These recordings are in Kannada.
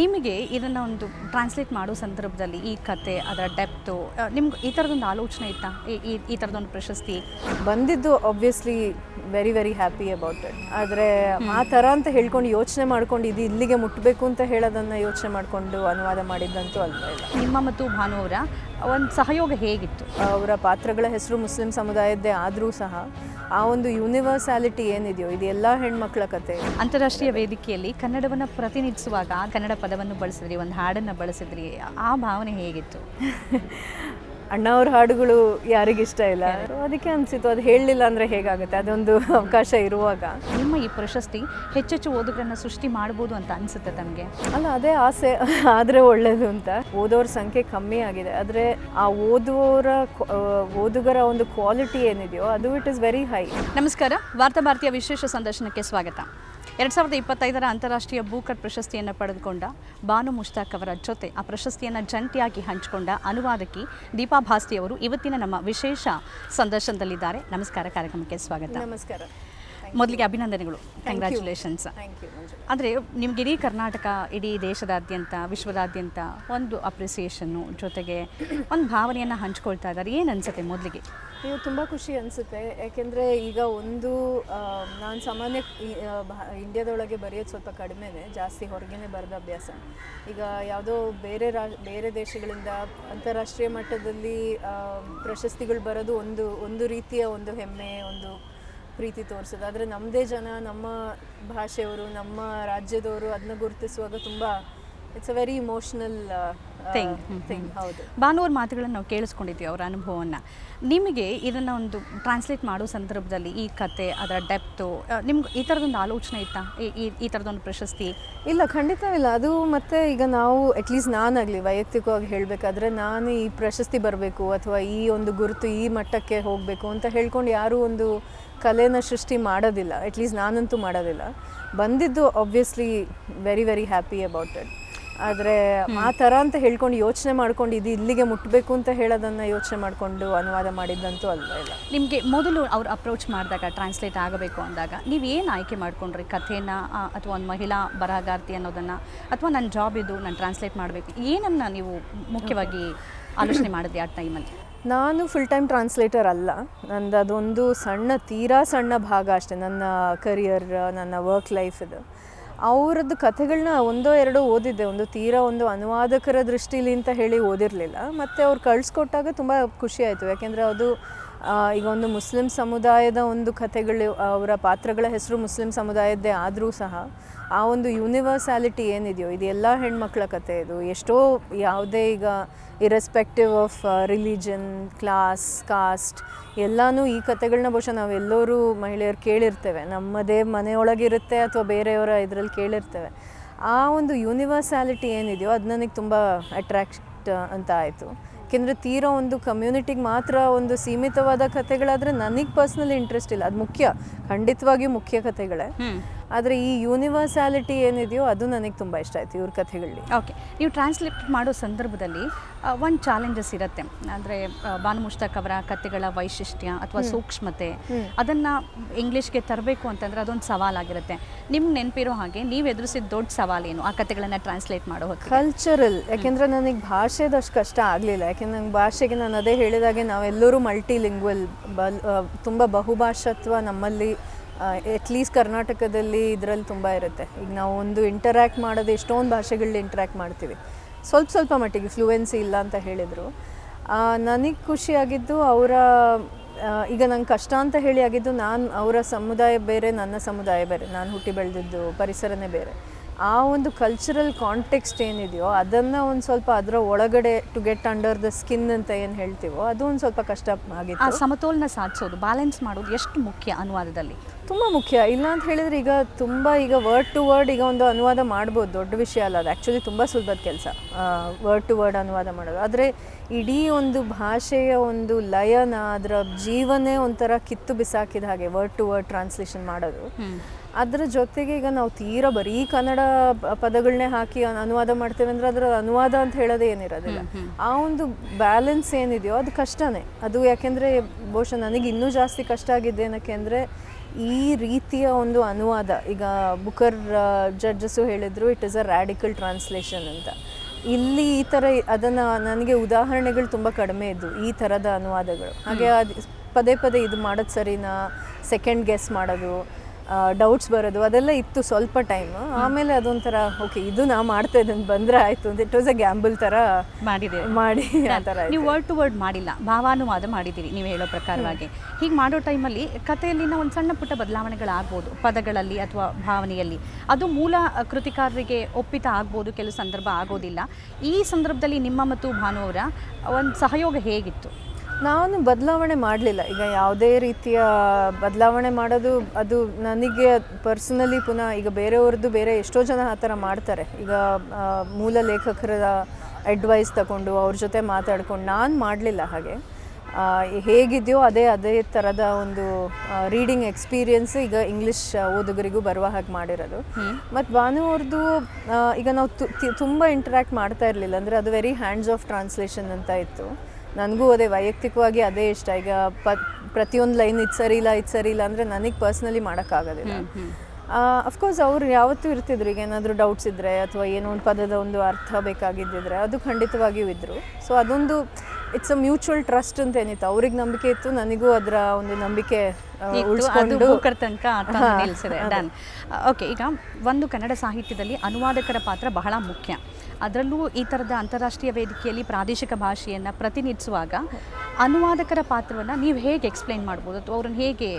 ನಿಮಗೆ ಇದನ್ನು ಒಂದು ಟ್ರಾನ್ಸ್ಲೇಟ್ ಮಾಡೋ ಸಂದರ್ಭದಲ್ಲಿ ಈ ಕತೆ ಅದರ ಡೆಪ್ತು ನಿಮ್ಗೆ ಈ ಥರದೊಂದು ಆಲೋಚನೆ ಇತ್ತಾ ಈ ಥರದೊಂದು ಪ್ರಶಸ್ತಿ ಬಂದಿದ್ದು obviously very happy about it. ಆದರೆ ಆ ಥರ ಅಂತ ಹೇಳ್ಕೊಂಡು ಯೋಚನೆ ಮಾಡ್ಕೊಂಡು ಇದು ಇಲ್ಲಿಗೆ ಮುಟ್ಟಬೇಕು ಅಂತ ಹೇಳೋದನ್ನು ಯೋಚನೆ ಮಾಡಿಕೊಂಡು ಅನುವಾದ ಮಾಡಿದ್ದಂತೂ ಅಲ್ವೇ ಇಲ್ಲ. ನಿಮ್ಮ ಮತ್ತು ಭಾನು ಅವರ ಒಂದು ಸಹಯೋಗ ಹೇಗಿತ್ತು? ಅವರ ಪಾತ್ರಗಳ ಹೆಸರು ಮುಸ್ಲಿಂ ಸಮುದಾಯದ್ದೇ ಆದರೂ ಸಹ ಆ ಒಂದು ಯೂನಿವರ್ಸಾಲಿಟಿ ಏನಿದೆಯೋ ಇದು ಎಲ್ಲ ಹೆಣ್ಮಕ್ಳ ಕತೆ. ಅಂತಾರಾಷ್ಟ್ರೀಯ ವೇದಿಕೆಯಲ್ಲಿ ಕನ್ನಡವನ್ನು ಪ್ರತಿನಿಧಿಸುವಾಗ ಕನ್ನಡ ಪದವನ್ನು ಬಳಸಿದ್ರಿ, ಒಂದು ಹಾಡನ್ನು ಬಳಸಿದ್ರಿ, ಆ ಭಾವನೆ ಹೇಗಿತ್ತು? ಅಣ್ಣವ್ರ ಹಾಡುಗಳು ಯಾರಿಗಿಷ್ಟ ಇಲ್ಲ, ಅದಕ್ಕೆ ಅನಿಸಿತು ಅದು ಹೇಳಲಿಲ್ಲ ಅಂದರೆ ಹೇಗಾಗುತ್ತೆ, ಅದೊಂದು ಅವಕಾಶ ಇರುವಾಗ. ನಿಮ್ಮ ಈ ಪ್ರಶಸ್ತಿ ಹೆಚ್ಚೆಚ್ಚು ಓದುಗರನ್ನು ಸೃಷ್ಟಿ ಮಾಡ್ಬೋದು ಅಂತ ಅನಿಸುತ್ತೆ ತಮಗೆ? ಅಲ್ಲ, ಅದೇ ಆಸೆ ಆದರೆ ಒಳ್ಳೆಯದು ಅಂತ. ಓದೋರ ಸಂಖ್ಯೆ ಕಮ್ಮಿ ಆಗಿದೆ, ಆದರೆ ಆ ಓದುಗರ ಒಂದು ಕ್ವಾಲಿಟಿ ಏನಿದೆಯೋ ಅದು ಇಟ್ ಇಸ್ ವೆರಿ ಹೈ. ನಮಸ್ಕಾರ, ವಾರ್ತಾ ಭಾರತೀಯ ವಿಶೇಷ ಸಂದರ್ಶನಕ್ಕೆ ಸ್ವಾಗತ. 2025 ಅಂತಾರಾಷ್ಟ್ರೀಯ ಬೂಕರ್ ಪ್ರಶಸ್ತಿಯನ್ನು ಪಡೆದುಕೊಂಡ ಬಾನು ಮುಷ್ತಾಕ್ ಅವರ ಜೊತೆ ಆ ಪ್ರಶಸ್ತಿಯನ್ನು ಜಂಟಿಯಾಗಿ ಹಂಚಿಕೊಂಡ ಅನುವಾದಕಿ ದೀಪಾ ಭಾಸ್ತಿ ಅವರು ಇವತ್ತಿನ ನಮ್ಮ ವಿಶೇಷ ಸಂದರ್ಶನದಲ್ಲಿದ್ದಾರೆ. ನಮಸ್ಕಾರ, ಕಾರ್ಯಕ್ರಮಕ್ಕೆ ಸ್ವಾಗತ. ನಮಸ್ಕಾರ. ಮೊದಲಿಗೆ ಅಭಿನಂದನೆಗಳು, ಕಂಗ್ರ್ಯಾಚುಲೇಷನ್ಸ್. ಅಂದರೆ ನಿಮ್ಗೆ ಇಡೀ ಕರ್ನಾಟಕ, ಇಡೀ ದೇಶದಾದ್ಯಂತ, ವಿಶ್ವದಾದ್ಯಂತ ಒಂದು ಅಪ್ರಿಸಿಯೇಷನ್ನು ಜೊತೆಗೆ ಒಂದು ಭಾವನೆಯನ್ನು ಹಂಚ್ಕೊಳ್ತಾ ಇದ್ದಾರೆ. ಏನು ಅನಿಸುತ್ತೆ ಮೊದಲಿಗೆ? ಇದು ತುಂಬ ಖುಷಿ ಅನಿಸುತ್ತೆ. ಯಾಕೆಂದರೆ ಈಗ ನಾನು ಸಾಮಾನ್ಯ ಇಂಡಿಯಾದೊಳಗೆ ಬರೆಯೋದು ಸ್ವಲ್ಪ ಕಡಿಮೆನೇ, ಜಾಸ್ತಿ ಹೊರಗೇನೆ ಬರೆದ ಅಭ್ಯಾಸ. ಈಗ ಯಾವುದೋ ಬೇರೆ ದೇಶಗಳಿಂದ ಅಂತಾರಾಷ್ಟ್ರೀಯ ಮಟ್ಟದಲ್ಲಿ ಪ್ರಶಸ್ತಿಗಳು ಬರೋದು ಒಂದು ರೀತಿಯ ಒಂದು ಹೆಮ್ಮೆ, ಒಂದು ಪ್ರೀತಿ ತೋರಿಸೋದು. ಆದರೆ ನಮ್ಮದೇ ಜನ, ನಮ್ಮ ಭಾಷೆಯವರು, ನಮ್ಮ ರಾಜ್ಯದವರು ಅದನ್ನ ಗುರುತಿಸುವಾಗ ತುಂಬ it's a very emotional thing. ಹೌದು, ಭಾನುವ್ರ ಮಾತುಗಳನ್ನು ನಾವು ಕೇಳಿಸ್ಕೊಂಡಿದ್ದೀವಿ, ಅವರ ಅನುಭವವನ್ನು. ನಿಮಗೆ ಇದನ್ನು ಒಂದು ಟ್ರಾನ್ಸ್ಲೇಟ್ ಮಾಡೋ ಸಂದರ್ಭದಲ್ಲಿ ಈ ಕತೆ ಅದರ ಡೆಪ್ತು ನಿಮ್ಗೆ ಈ ಥರದೊಂದು ಆಲೋಚನೆ ಇತ್ತಾ ಈ ಥರದೊಂದು ಪ್ರಶಸ್ತಿ? ಇಲ್ಲ, ಖಂಡಿತವಿಲ್ಲ. ಅದು ಮತ್ತು ಈಗ ನಾವು ಅಟ್ಲೀಸ್ಟ್ ನಾನಾಗಲಿ ವೈಯಕ್ತಿಕವಾಗಿ ಹೇಳಬೇಕಾದ್ರೆ ನಾನು ಈ ಪ್ರಶಸ್ತಿ ಬರಬೇಕು ಅಥವಾ ಈ ಒಂದು ಗುರುತು ಈ ಮಟ್ಟಕ್ಕೆ ಹೋಗಬೇಕು ಅಂತ ಹೇಳ್ಕೊಂಡು ಯಾರೂ ಒಂದು ಕಲೆನ ಸೃಷ್ಟಿ ಮಾಡೋದಿಲ್ಲ. ಅಟ್ಲೀಸ್ಟ್ ನಾನಂತೂ ಮಾಡೋದಿಲ್ಲ. ಬಂದಿದ್ದು obviously very happy about it. ಆದರೆ ಆ ಥರ ಅಂತ ಹೇಳ್ಕೊಂಡು ಯೋಚನೆ ಮಾಡ್ಕೊಂಡು ಇದು ಇಲ್ಲಿಗೆ ಮುಟ್ಟಬೇಕು ಅಂತ ಹೇಳೋದನ್ನು ಯೋಚನೆ ಮಾಡಿಕೊಂಡು ಅನುವಾದ ಮಾಡಿದ್ದಂತೂ ಅಲ್ವೇ ಇಲ್ಲ. ನಿಮಗೆ ಮೊದಲು ಅವ್ರು ಅಪ್ರೋಚ್ ಮಾಡಿದಾಗ, ಟ್ರಾನ್ಸ್ಲೇಟ್ ಆಗಬೇಕು ಅಂದಾಗ ನೀವೇನು ಆಯ್ಕೆ ಮಾಡ್ಕೊಂಡ್ರಿ? ಕಥೆನ ಅಥವಾ ಒಂದು ಮಹಿಳಾ ಬರಹಗಾರ್ತಿ ಅನ್ನೋದನ್ನು, ಅಥವಾ ನನ್ನ ಜಾಬ್ ಇದು, ನಾನು ಟ್ರಾನ್ಸ್ಲೇಟ್ ಮಾಡಬೇಕು, ಏನನ್ನು ನೀವು ಮುಖ್ಯವಾಗಿ ಆಲೋಚನೆ ಮಾಡಿದ್ರಿ ಆ ಟೈಮಲ್ಲಿ? ನಾನು ಫುಲ್ ಟೈಮ್ ಟ್ರಾನ್ಸ್ಲೇಟರ್ ಅಲ್ಲ. ನಂದು ಅದೊಂದು ತೀರಾ ಸಣ್ಣ ಭಾಗ ಅಷ್ಟೇ ನನ್ನ ಕರಿಯರ್, ನನ್ನ ವರ್ಕ್ ಲೈಫಿದು. ಅವರದ್ದು ಕಥೆಗಳನ್ನ ಒಂದೋ ಎರಡೋ ಓದಿದ್ದೆ, ಒಂದು ಅನುವಾದಕರ ದೃಷ್ಟಿಲಿ ಅಂತ ಹೇಳಿ ಓದಿರಲಿಲ್ಲ. ಮತ್ತು ಅವ್ರು ಕಳಿಸ್ಕೊಟ್ಟಾಗ ತುಂಬ ಖುಷಿ ಆಯಿತು. ಯಾಕೆಂದರೆ ಅದು ಈಗ ಒಂದು ಮುಸ್ಲಿಂ ಸಮುದಾಯದ ಒಂದು ಕಥೆಗಳು, ಅವರ ಪಾತ್ರಗಳ ಹೆಸರು ಮುಸ್ಲಿಂ ಸಮುದಾಯದ್ದೇ ಆದರೂ ಸಹ ಆ ಒಂದು ಯೂನಿವರ್ಸಾಲಿಟಿ ಏನಿದೆಯೋ ಇದು ಎಲ್ಲ ಹೆಣ್ಮಕ್ಳ ಕತೆ. ಇದು ಎಷ್ಟೋ ಯಾವುದೇ ಈಗ irrespective of religion, class, cost ಎಲ್ಲನೂ ಈ ಕತೆಗಳನ್ನ ಬಹುಶಃ ನಾವೆಲ್ಲರೂ ಮಹಿಳೆಯರು ಕೇಳಿರ್ತೇವೆ. ನಮ್ಮದೇ ಮನೆಯೊಳಗಿರುತ್ತೆ ಅಥವಾ ಬೇರೆಯವರ ಇದರಲ್ಲಿ ಕೇಳಿರ್ತೇವೆ. ಆ ಒಂದು ಯೂನಿವರ್ಸಾಲಿಟಿ ಏನಿದೆಯೋ ಅದು ನನಗೆ ತುಂಬ ಅಟ್ರಾಕ್ಟ್ ಅಂತ ಆಯಿತು. ಯಾಕೆಂದರೆ ತೀರಾ ಒಂದು ಕಮ್ಯುನಿಟಿಗೆ ಮಾತ್ರ ಒಂದು ಸೀಮಿತವಾದ ಕಥೆಗಳಾದರೆ ನನಗೆ ಪರ್ಸ್ನಲಿ ಇಂಟ್ರೆಸ್ಟ್ ಇಲ್ಲ. ಅದು ಖಂಡಿತವಾಗಿಯೂ ಮುಖ್ಯ ಕಥೆಗಳೇ. ಆದರೆ ಈ ಯೂನಿವರ್ಸಾಲಿಟಿ ಏನಿದೆಯೋ ಅದು ನನಗೆ ತುಂಬ ಇಷ್ಟ ಆಯಿತು ಇವ್ರ ಕಥೆಗಳಲ್ಲಿ. ಓಕೆ, ನೀವು ಟ್ರಾನ್ಸ್ಲೇಟ್ ಮಾಡೋ ಸಂದರ್ಭದಲ್ಲಿ ಒಂದು ಚಾಲೆಂಜಸ್ ಇರುತ್ತೆ. ಅಂದರೆ ಬಾನು ಮುಷ್ತಾಕ್ ಅವರ ಕಥೆಗಳ ವೈಶಿಷ್ಟ್ಯ ಅಥವಾ ಸೂಕ್ಷ್ಮತೆ, ಅದನ್ನು ಇಂಗ್ಲೀಷ್ಗೆ ತರಬೇಕು ಅಂತಂದರೆ ಅದೊಂದು ಸವಾಲಾಗಿರುತ್ತೆ. ನಿಮ್ಗೆ ನೆನಪಿರೋ ಹಾಗೆ ನೀವು ಎದುರಿಸಿದ ದೊಡ್ಡ ಸವಾಲೇನು ಆ ಕಥೆಗಳನ್ನು ಟ್ರಾನ್ಸ್ಲೇಟ್ ಮಾಡೋ ಹೊತ್ತು? ಕಲ್ಚರಲ್. ಯಾಕೆಂದರೆ ನನಗೆ ಭಾಷೆದಷ್ಟು ಕಷ್ಟ ಆಗಲಿಲ್ಲ. ಯಾಕೆಂದ್ರೆ ನಂಗೆ ಭಾಷೆಗೆ ನಾನು ಅದೇ ಹೇಳಿದಾಗೆ ನಾವೆಲ್ಲರೂ ಮಲ್ಟಿಲಿಂಗ್ವಲ್, ತುಂಬ ಬಹುಭಾಷತ್ವ ನಮ್ಮಲ್ಲಿ ಅಟ್ಲೀಸ್ಟ್ ಕರ್ನಾಟಕದಲ್ಲಿ ಇದರಲ್ಲಿ ತುಂಬ ಇರುತ್ತೆ. ಈಗ ನಾವು ಒಂದು ಇಂಟರ್ಯಾಕ್ಟ್ ಮಾಡೋದು ಎಷ್ಟೊಂದು ಭಾಷೆಗಳಲ್ಲಿ ಇಂಟ್ರ್ಯಾಕ್ಟ್ ಮಾಡ್ತೀವಿ. ಸ್ವಲ್ಪ ಮಟ್ಟಿಗೆ ಫ್ಲೂಯೆನ್ಸಿ ಇಲ್ಲ ಅಂತ ಹೇಳಿದರು. ನನಗೆ ಖುಷಿಯಾಗಿದ್ದು ಈಗ ನಂಗೆ ಕಷ್ಟ ಅಂತ ಹೇಳಿ ಆಗಿದ್ದು, ಅವರ ಸಮುದಾಯ ಬೇರೆ, ನನ್ನ ಸಮುದಾಯ ಬೇರೆ, ನಾನು ಹುಟ್ಟಿ ಬೆಳೆದಿದ್ದು ಪರಿಸರನೇ ಬೇರೆ. ಆ ಒಂದು ಕಲ್ಚರಲ್ ಕಾಂಟೆಕ್ಸ್ಟ್ ಏನಿದೆಯೋ ಅದನ್ನು ಒಂದು ಸ್ವಲ್ಪ ಅದರ ಒಳಗಡೆ to get under the skin ಅಂತ ಏನು ಹೇಳ್ತೀವೋ ಅದು ಒಂದು ಸ್ವಲ್ಪ ಕಷ್ಟ ಆಗಿತ್ತು. ಆ ಸಮತೋಲನ ಸಾಧಿಸೋದು, ಬ್ಯಾಲೆನ್ಸ್ ಮಾಡೋದು ಎಷ್ಟು ಮುಖ್ಯ ಅನುವಾದದಲ್ಲಿ? ತುಂಬ ಮುಖ್ಯ. ಇಲ್ಲ ಅಂತ ಹೇಳಿದರೆ ಈಗ ವರ್ಡ್ ಟು ವರ್ಡ್ ಈಗ ಒಂದು ಅನುವಾದ ಮಾಡ್ಬೋದು, ದೊಡ್ಡ ವಿಷಯ ಅಲ್ಲ ಅದು. ಆ್ಯಕ್ಚುಲಿ ತುಂಬ ಸುಲಭದ ಕೆಲಸ ವರ್ಡ್ ಟು ವರ್ಡ್ ಅನುವಾದ ಮಾಡೋದು. ಆದರೆ ಇಡೀ ಒಂದು ಭಾಷೆಯ ಒಂದು ಲಯನ, ಅದರ ಜೀವನೇ ಒಂಥರ ಕಿತ್ತು ಬಿಸಾಕಿದ ಹಾಗೆ ವರ್ಡ್ ಟು ವರ್ಡ್ ಟ್ರಾನ್ಸ್ಲೇಷನ್ ಮಾಡೋದು. ಅದರ ಜೊತೆಗೆ ಈಗ ನಾವು ತೀರಾ ಬರೀ ಕನ್ನಡ ಪದಗಳನ್ನೇ ಹಾಕಿ ಅನುವಾದ ಮಾಡ್ತೇವೆ ಅಂದರೆ ಅದರ ಅನುವಾದ ಅಂತ ಹೇಳೋದೇ ಏನಿರೋದಿಲ್ಲ. ಆ ಒಂದು ಬ್ಯಾಲೆನ್ಸ್ ಏನಿದೆಯೋ ಅದು ಕಷ್ಟನೇ ಅದು. ಯಾಕೆಂದರೆ ಬಹುಶಃ ನನಗೆ ಇನ್ನೂ ಜಾಸ್ತಿ ಕಷ್ಟ ಆಗಿದ್ದು ಏನಕ್ಕೆ ಅಂದರೆ ಈ ರೀತಿಯ ಒಂದು ಅನುವಾದ, ಈಗ ಬುಕರ್ ಜಡ್ಜಸ್ಸು ಹೇಳಿದರು it is a radical translation ಅಂತ. ಇಲ್ಲಿ ಈ ಥರ ಅದನ್ನು ನನಗೆ ಉದಾಹರಣೆಗಳು ತುಂಬ ಕಡಿಮೆ ಇದ್ದು ಈ ಥರದ ಅನುವಾದಗಳು. ಹಾಗೆ ಅದು ಪದೇ ಪದೇ ಇದು ಮಾಡೋದು ಸರಿನಾ, ಸೆಕೆಂಡ್ ಗೆಸ್ ಮಾಡೋದು, ಡೌಟ್ಸ್ ಬರೋದು, ಅದೆಲ್ಲ ಇತ್ತು ಸ್ವಲ್ಪ ಟೈಮ್. ಆಮೇಲೆ ಅದೊಂಥರ ಓಕೆ ಇದು ನಾ ಮಾಡ್ತಾ ಇದ್ದೀನಿ ಬಂದರೆ ಆಯಿತು ಅಂತ ಇಟ್ ವಾಸ್ ಅ ಗ್ಯಾಂಬಲ್ ಥರ ಮಾಡಿ ಆ ಥರ. ನೀವು ವರ್ಡ್ ಟು ವರ್ಡ್ ಮಾಡಿಲ್ಲ, ಭಾವಾನುವಾದ ಮಾಡಿದ್ದೀರಿ ನೀವು ಹೇಳೋ ಪ್ರಕಾರವಾಗಿ. ಹೀಗೆ ಮಾಡೋ ಟೈಮಲ್ಲಿ ಕಥೆಯಲ್ಲಿನ ಒಂದು ಸಣ್ಣ ಪುಟ್ಟ ಬದಲಾವಣೆಗಳಾಗ್ಬೋದು ಪದಗಳಲ್ಲಿ ಅಥವಾ ಭಾವನೆಯಲ್ಲಿ. ಅದು ಮೂಲ ಕೃತಿಕಾರರಿಗೆ ಒಪ್ಪಿತ ಆಗ್ಬೋದು, ಕೆಲವು ಸಂದರ್ಭ ಆಗೋದಿಲ್ಲ. ಈ ಸಂದರ್ಭದಲ್ಲಿ ನಿಮ್ಮ ಮತ್ತು ಭಾನು ಅವರ ಒಂದು ಸಹಯೋಗ ಹೇಗಿತ್ತು? ನಾನು ಬದಲಾವಣೆ ಮಾಡಲಿಲ್ಲ. ಈಗ ಯಾವುದೇ ರೀತಿಯ ಬದಲಾವಣೆ ಮಾಡೋದು ಅದು ನನಗೆ ಪರ್ಸನಲಿ ಪುನಃ ಈಗ ಬೇರೆಯವ್ರದ್ದು ಬೇರೆ ಎಷ್ಟೋ ಜನ ಆ ಥರ ಮಾಡ್ತಾರೆ. ಈಗ ಮೂಲ ಲೇಖಕರ ಅಡ್ವೈಸ್ ತಗೊಂಡು ಅವ್ರ ಜೊತೆ ಮಾತಾಡ್ಕೊಂಡು ನಾನು ಮಾಡಲಿಲ್ಲ. ಹಾಗೆ ಹೇಗಿದೆಯೋ ಅದೇ ಥರದ ಒಂದು ರೀಡಿಂಗ್ ಎಕ್ಸ್ಪೀರಿಯನ್ಸ್ ಈಗ ಇಂಗ್ಲೀಷ್ ಓದುಗರಿಗೂ ಬರುವ ಹಾಗೆ ಮಾಡಿರೋದು. ಮತ್ತು ಭಾನು ಅವ್ರದ್ದು ಈಗ ನಾವು ತುಂಬ ಇಂಟ್ರ್ಯಾಕ್ಟ್ ಮಾಡ್ತಾ ಇರಲಿಲ್ಲ. ಅಂದರೆ ಅದು ವೆರಿ ಹ್ಯಾಂಡ್ಸ್ ಆಫ್ ಟ್ರಾನ್ಸ್ಲೇಷನ್ ಅಂತ ಇತ್ತು. ನನಗೂ ಅದೇ ವೈಯಕ್ತಿಕವಾಗಿ ಅದೇ ಇಷ್ಟ. ಈಗ ಪ್ರತಿಯೊಂದು ಲೈನ್ ಇದು ಸರಿ ಇಲ್ಲ ಅಂದರೆ ನನಗೆ ಪರ್ಸ್ನಲಿ ಮಾಡೋಕ್ಕಾಗೋದಿಲ್ಲ. ಅಫ್ಕೋರ್ಸ್ ಅವ್ರು ಯಾವತ್ತೂ ಇರ್ತಿದ್ರು. ಈಗ ಏನಾದರೂ ಡೌಟ್ಸ್ ಇದ್ದರೆ ಅಥವಾ ಏನೋ ಒಂದು ಪದದ ಒಂದು ಅರ್ಥ ಬೇಕಾಗಿದ್ದಿದ್ರೆ ಅದು ಖಂಡಿತವಾಗಿಯೂ ಇದ್ದರು. ಸೊ ಅದೊಂದು ಇಟ್ಸ್ ಅ ಮ್ಯೂಚುವಲ್ ಟ್ರಸ್ಟ್ ಅಂತ ಏನಿತ್ತು. ಅವ್ರಿಗೆ ನಂಬಿಕೆ ಇತ್ತು, ನನಗೂ ಅದರ ಒಂದು ನಂಬಿಕೆ ಉಳಿಸ್ಕೊಂಡು ತನಕ ನಿಲ್ಲಿಸಿದೆ. ಡನ್. ಓಕೆ, ಈಗ ಒಂದು ಕನ್ನಡ ಸಾಹಿತ್ಯದಲ್ಲಿ ಅನುವಾದಕರ ಪಾತ್ರ ಬಹಳ ಮುಖ್ಯ. ಅದರಲ್ಲೂ ಈ ಥರದ ಅಂತಾರಾಷ್ಟ್ರೀಯ ವೇದಿಕೆಯಲ್ಲಿ ಪ್ರಾದೇಶಿಕ ಭಾಷೆಯನ್ನು ಪ್ರತಿನಿಧಿಸುವಾಗ ಅನುವಾದಕರ ಪಾತ್ರವನ್ನು ನೀವು ಹೇಗೆ ಎಕ್ಸ್ಪ್ಲೈನ್ ಮಾಡ್ಬೋದು ಅಥವಾ ಅವ್ರನ್ನ ಹೇಗೆ?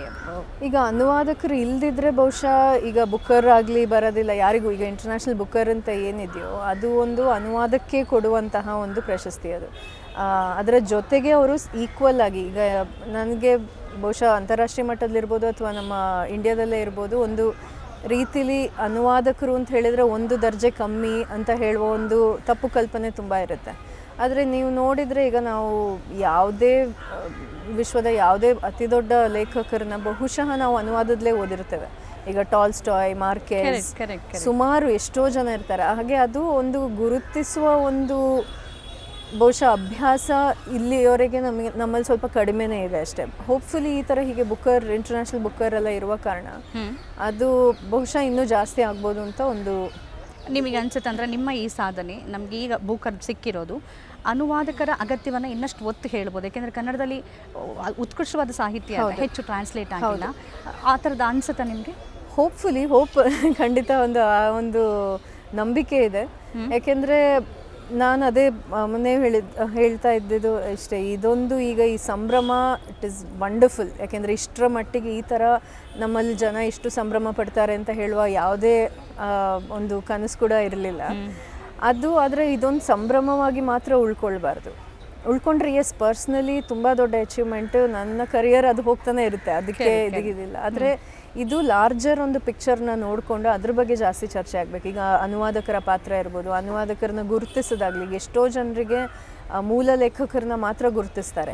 ಈಗ ಅನುವಾದಕರು ಇಲ್ದಿದ್ರೆ ಬಹುಶಃ ಈಗ ಬುಕ್ಕರ್ ಆಗಲಿ ಬರೋದಿಲ್ಲ ಯಾರಿಗೂ. ಈಗ ಇಂಟರ್ನ್ಯಾಷನಲ್ ಬುಕ್ಕರ್ ಅಂತ ಏನಿದೆಯೋ ಅದು ಒಂದು ಅನುವಾದಕ್ಕೆ ಕೊಡುವಂತಹ ಒಂದು ಪ್ರಶಸ್ತಿ. ಅದು ಅದರ ಜೊತೆಗೆ ಅವರು ಈಕ್ವಲ್ ಆಗಿ, ಈಗ ನನಗೆ ಬಹುಶಃ ಅಂತಾರಾಷ್ಟ್ರೀಯ ಮಟ್ಟದಲ್ಲಿರ್ಬೋದು ಅಥವಾ ನಮ್ಮ ಇಂಡಿಯಾದಲ್ಲೇ ಇರ್ಬೋದು, ಒಂದು ರೀತಿಲಿ ಅನುವಾದಕರು ಅಂತ ಹೇಳಿದರೆ ಒಂದು ದರ್ಜೆ ಕಮ್ಮಿ ಅಂತ ಹೇಳುವ ಒಂದು ತಪ್ಪು ಕಲ್ಪನೆ ತುಂಬ ಇರುತ್ತೆ. ಆದರೆ ನೀವು ನೋಡಿದರೆ ಈಗ ನಾವು ಯಾವುದೇ ವಿಶ್ವದ ಯಾವುದೇ ಅತಿ ದೊಡ್ಡ ಲೇಖಕರನ್ನ ಬಹುಶಃ ನಾವು ಅನುವಾದದಲ್ಲೇ ಓದಿರ್ತೇವೆ. ಈಗ ಟಾಲ್ಸ್ಟಾಯ್, ಮಾರ್ಕೆಸ್, ಸುಮಾರು ಎಷ್ಟೋ ಜನ ಇರ್ತಾರೆ. ಹಾಗೆ ಅದು ಒಂದು ಗುರುತಿಸುವ ಒಂದು ಬಹುಶಃ ಅಭ್ಯಾಸ ಇಲ್ಲಿಯವರೆಗೆ ನಮ್ಮಲ್ಲಿ ಸ್ವಲ್ಪ ಕಡಿಮೆನೇ ಇದೆ ಅಷ್ಟೇ. ಹೋಪ್ಫುಲಿ ಈ ಥರ ಹೀಗೆ ಬುಕ್ಕರ್, ಇಂಟರ್ನ್ಯಾಷನಲ್ ಬುಕ್ಕರ್ ಎಲ್ಲ ಇರುವ ಕಾರಣ ಅದು ಬಹುಶಃ ಇನ್ನೂ ಜಾಸ್ತಿ ಆಗ್ಬೋದು ಅಂತ ಒಂದು ನಿಮಗೆ ಅನ್ಸುತ್ತೆ. ಅಂದರೆ ನಿಮ್ಮ ಈ ಸಾಧನೆ ನಮಗೆ ಈಗ ಬುಕ್ಕರ್ ಸಿಕ್ಕಿರೋದು ಅನುವಾದಕರ ಅಗತ್ಯವನ್ನು ಇನ್ನಷ್ಟು ಒತ್ತು ಹೇಳ್ಬೋದು. ಯಾಕೆಂದರೆ ಕನ್ನಡದಲ್ಲಿ ಉತ್ಕೃಷ್ಟವಾದ ಸಾಹಿತ್ಯ ಹೆಚ್ಚು ಟ್ರಾನ್ಸ್ಲೇಟ್ ಆಗಿಲ್ಲ. ಆ ಥರದ್ದು ಅನ್ಸುತ್ತಾ ನಿಮಗೆ? ಹೋಪ್ಫುಲಿ ಖಂಡಿತ ಒಂದು ನಂಬಿಕೆ ಇದೆ. ಯಾಕೆಂದರೆ ನಾನು ಅದೇ ಮೊನ್ನೆ ಹೇಳ್ತಾ ಇದ್ದಿದ್ದು ಇಷ್ಟೇ. ಇದೊಂದು ಈಗ ಈ ಸಂಭ್ರಮ ಇಟ್ ಈಸ್ ವಂಡರ್ಫುಲ್. ಯಾಕೆಂದರೆ ಇಷ್ಟರ ಮಟ್ಟಿಗೆ ಈ ಥರ ನಮ್ಮಲ್ಲಿ ಜನ ಇಷ್ಟು ಸಂಭ್ರಮ ಪಡ್ತಾರೆ ಅಂತ ಹೇಳುವ ಯಾವುದೇ ಒಂದು ಕನಸು ಕೂಡ ಇರಲಿಲ್ಲ. ಅದು ಆದರೆ ಇದೊಂದು ಸಂಭ್ರಮವಾಗಿ ಮಾತ್ರ ಉಳ್ಕೊಂಡ್ರೆ ಎಸ್ ಪರ್ಸ್ನಲಿ ತುಂಬ ದೊಡ್ಡ ಅಚೀವ್ಮೆಂಟ್. ನನ್ನ ಕರಿಯರ್ ಅದು ಹೋಗ್ತಾನೆ ಇರುತ್ತೆ, ಅದಕ್ಕೆ ಇದಿಲ್ಲ. ಆದರೆ ಇದು ಲಾರ್ಜರ್ ಒಂದು ಪಿಕ್ಚರ್ನ ನೋಡಿಕೊಂಡು ಅದ್ರ ಬಗ್ಗೆ ಜಾಸ್ತಿ ಚರ್ಚೆ ಆಗಬೇಕು. ಈಗ ಅನುವಾದಕರ ಪಾತ್ರ ಇರ್ಬೋದು, ಅನುವಾದಕರನ್ನ ಗುರುತಿಸೋದಾಗಲಿ. ಎಷ್ಟೋ ಜನರಿಗೆ ಮೂಲ ಲೇಖಕರನ್ನ ಮಾತ್ರ ಗುರುತಿಸ್ತಾರೆ.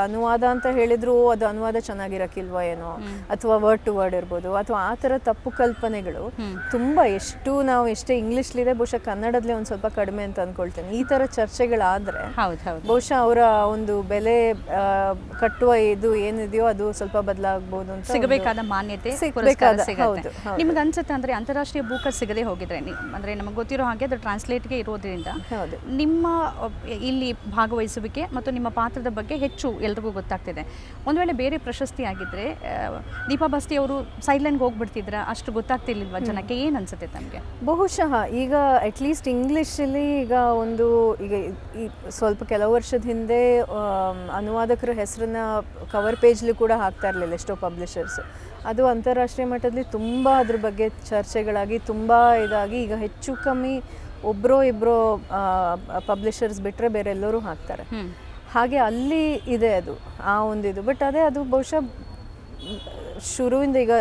ಅನುವಾದ ಅಂತ ಹೇಳಿದ್ರು ಅದು ಅನುವಾದ ಚೆನ್ನಾಗಿರಕ್ಕಿಲ್ವ ಏನೋ, ಅಥವಾ ವರ್ಡ್ ಟು ವರ್ಡ್ ಇರ್ಬೋದು, ಅಥವಾ ಆ ಥರ ತಪ್ಪು ಕಲ್ಪನೆಗಳು ತುಂಬ ನಾವು ಎಷ್ಟೇ ಇಂಗ್ಲೀಷ್ಲಿದೆ ಬಹುಶಃ ಕನ್ನಡದಲ್ಲೇ ಒಂದು ಸ್ವಲ್ಪ ಕಡಿಮೆ ಅಂತ ಅಂದ್ಕೊಳ್ತೇನೆ. ಈ ಥರ ಚರ್ಚೆಗಳಾದರೆ ಬಹುಶಃ ಅವರ ಒಂದು ಬೆಲೆ ಕಟ್ಟುವ ಇದು ಏನಿದೆಯೋ ಅದು ಸ್ವಲ್ಪ ಬದಲಾಗಬಹುದು ಅಂತ. ಸಿಗಬೇಕಾದ ಮಾನ್ಯತೆ ನಿಮ್ಗೆ ಅನ್ಸುತ್ತೆ? ಅಂದರೆ ಅಂತಾರಾಷ್ಟ್ರೀಯ ಬುಕ್ಕರ್ ಸಿಗದೆ ಹೋಗಿದ್ರೆ, ಅಂದರೆ ನಮಗೆ ಗೊತ್ತಿರೋ ಹಾಗೆ ಅದು ಟ್ರಾನ್ಸ್ಲೇಟ್ಗೆ ಇರೋದ್ರಿಂದ ನಿಮ್ಮ ಇಲ್ಲಿ ಭಾಗವಹಿಸುವಿಕೆ ಮತ್ತು ನಿಮ್ಮ ಪಾತ್ರದ ಬಗ್ಗೆ ಹೆಚ್ಚು ಎಲ್ರಿಗೂ ಗೊತ್ತಾಗ್ತಿದೆ. ಒಂದು ವೇಳೆ ಬೇರೆ ಪ್ರಶಸ್ತಿ ಆಗಿದ್ದರೆ ದೀಪಾ ಬಸ್ತಿ ಅವರು ಸೈಡ್ಲೈನ್ಗೆ ಹೋಗ್ಬಿಡ್ತಿದ್ರ, ಅಷ್ಟು ಗೊತ್ತಾಗ್ತಿರ್ಲಿಲ್ವ ಜನಕ್ಕೆ? ಏನು ಅನ್ಸುತ್ತೆ ನಮಗೆ? ಬಹುಶಃ ಈಗ ಅಟ್ಲೀಸ್ಟ್ ಇಂಗ್ಲೀಷಲ್ಲಿ ಈಗ ಈ ಸ್ವಲ್ಪ ಕೆಲವು ವರ್ಷದ ಹಿಂದೆ ಅನುವಾದಕರ ಹೆಸರನ್ನ ಕವರ್ ಪೇಜ್ಲಿ ಕೂಡ ಹಾಕ್ತಾ ಇರಲಿಲ್ಲ ಎಷ್ಟೋ ಪಬ್ಲಿಷರ್ಸ್. ಅದು ಅಂತಾರಾಷ್ಟ್ರೀಯ ಮಟ್ಟದಲ್ಲಿ ತುಂಬ ಅದ್ರ ಬಗ್ಗೆ ಚರ್ಚೆಗಳಾಗಿ ತುಂಬ ಇದಾಗಿ ಈಗ ಹೆಚ್ಚು ಕಮ್ಮಿ ಒಬ್ಬರೋ ಇಬ್ಬರೋ ಪಬ್ಲಿಷರ್ಸ್ ಬಿಟ್ಟರೆ ಬೇರೆ ಎಲ್ಲರೂ ಹಾಕ್ತಾರೆ. ಹಾಗೆ ಅಲ್ಲಿ ಇದೆ ಅದು ಆ ಒಂದಿದು. ಬಟ್ ಅದು ಬಹುಶಃ ಶುರುವಿಂದ ಈಗ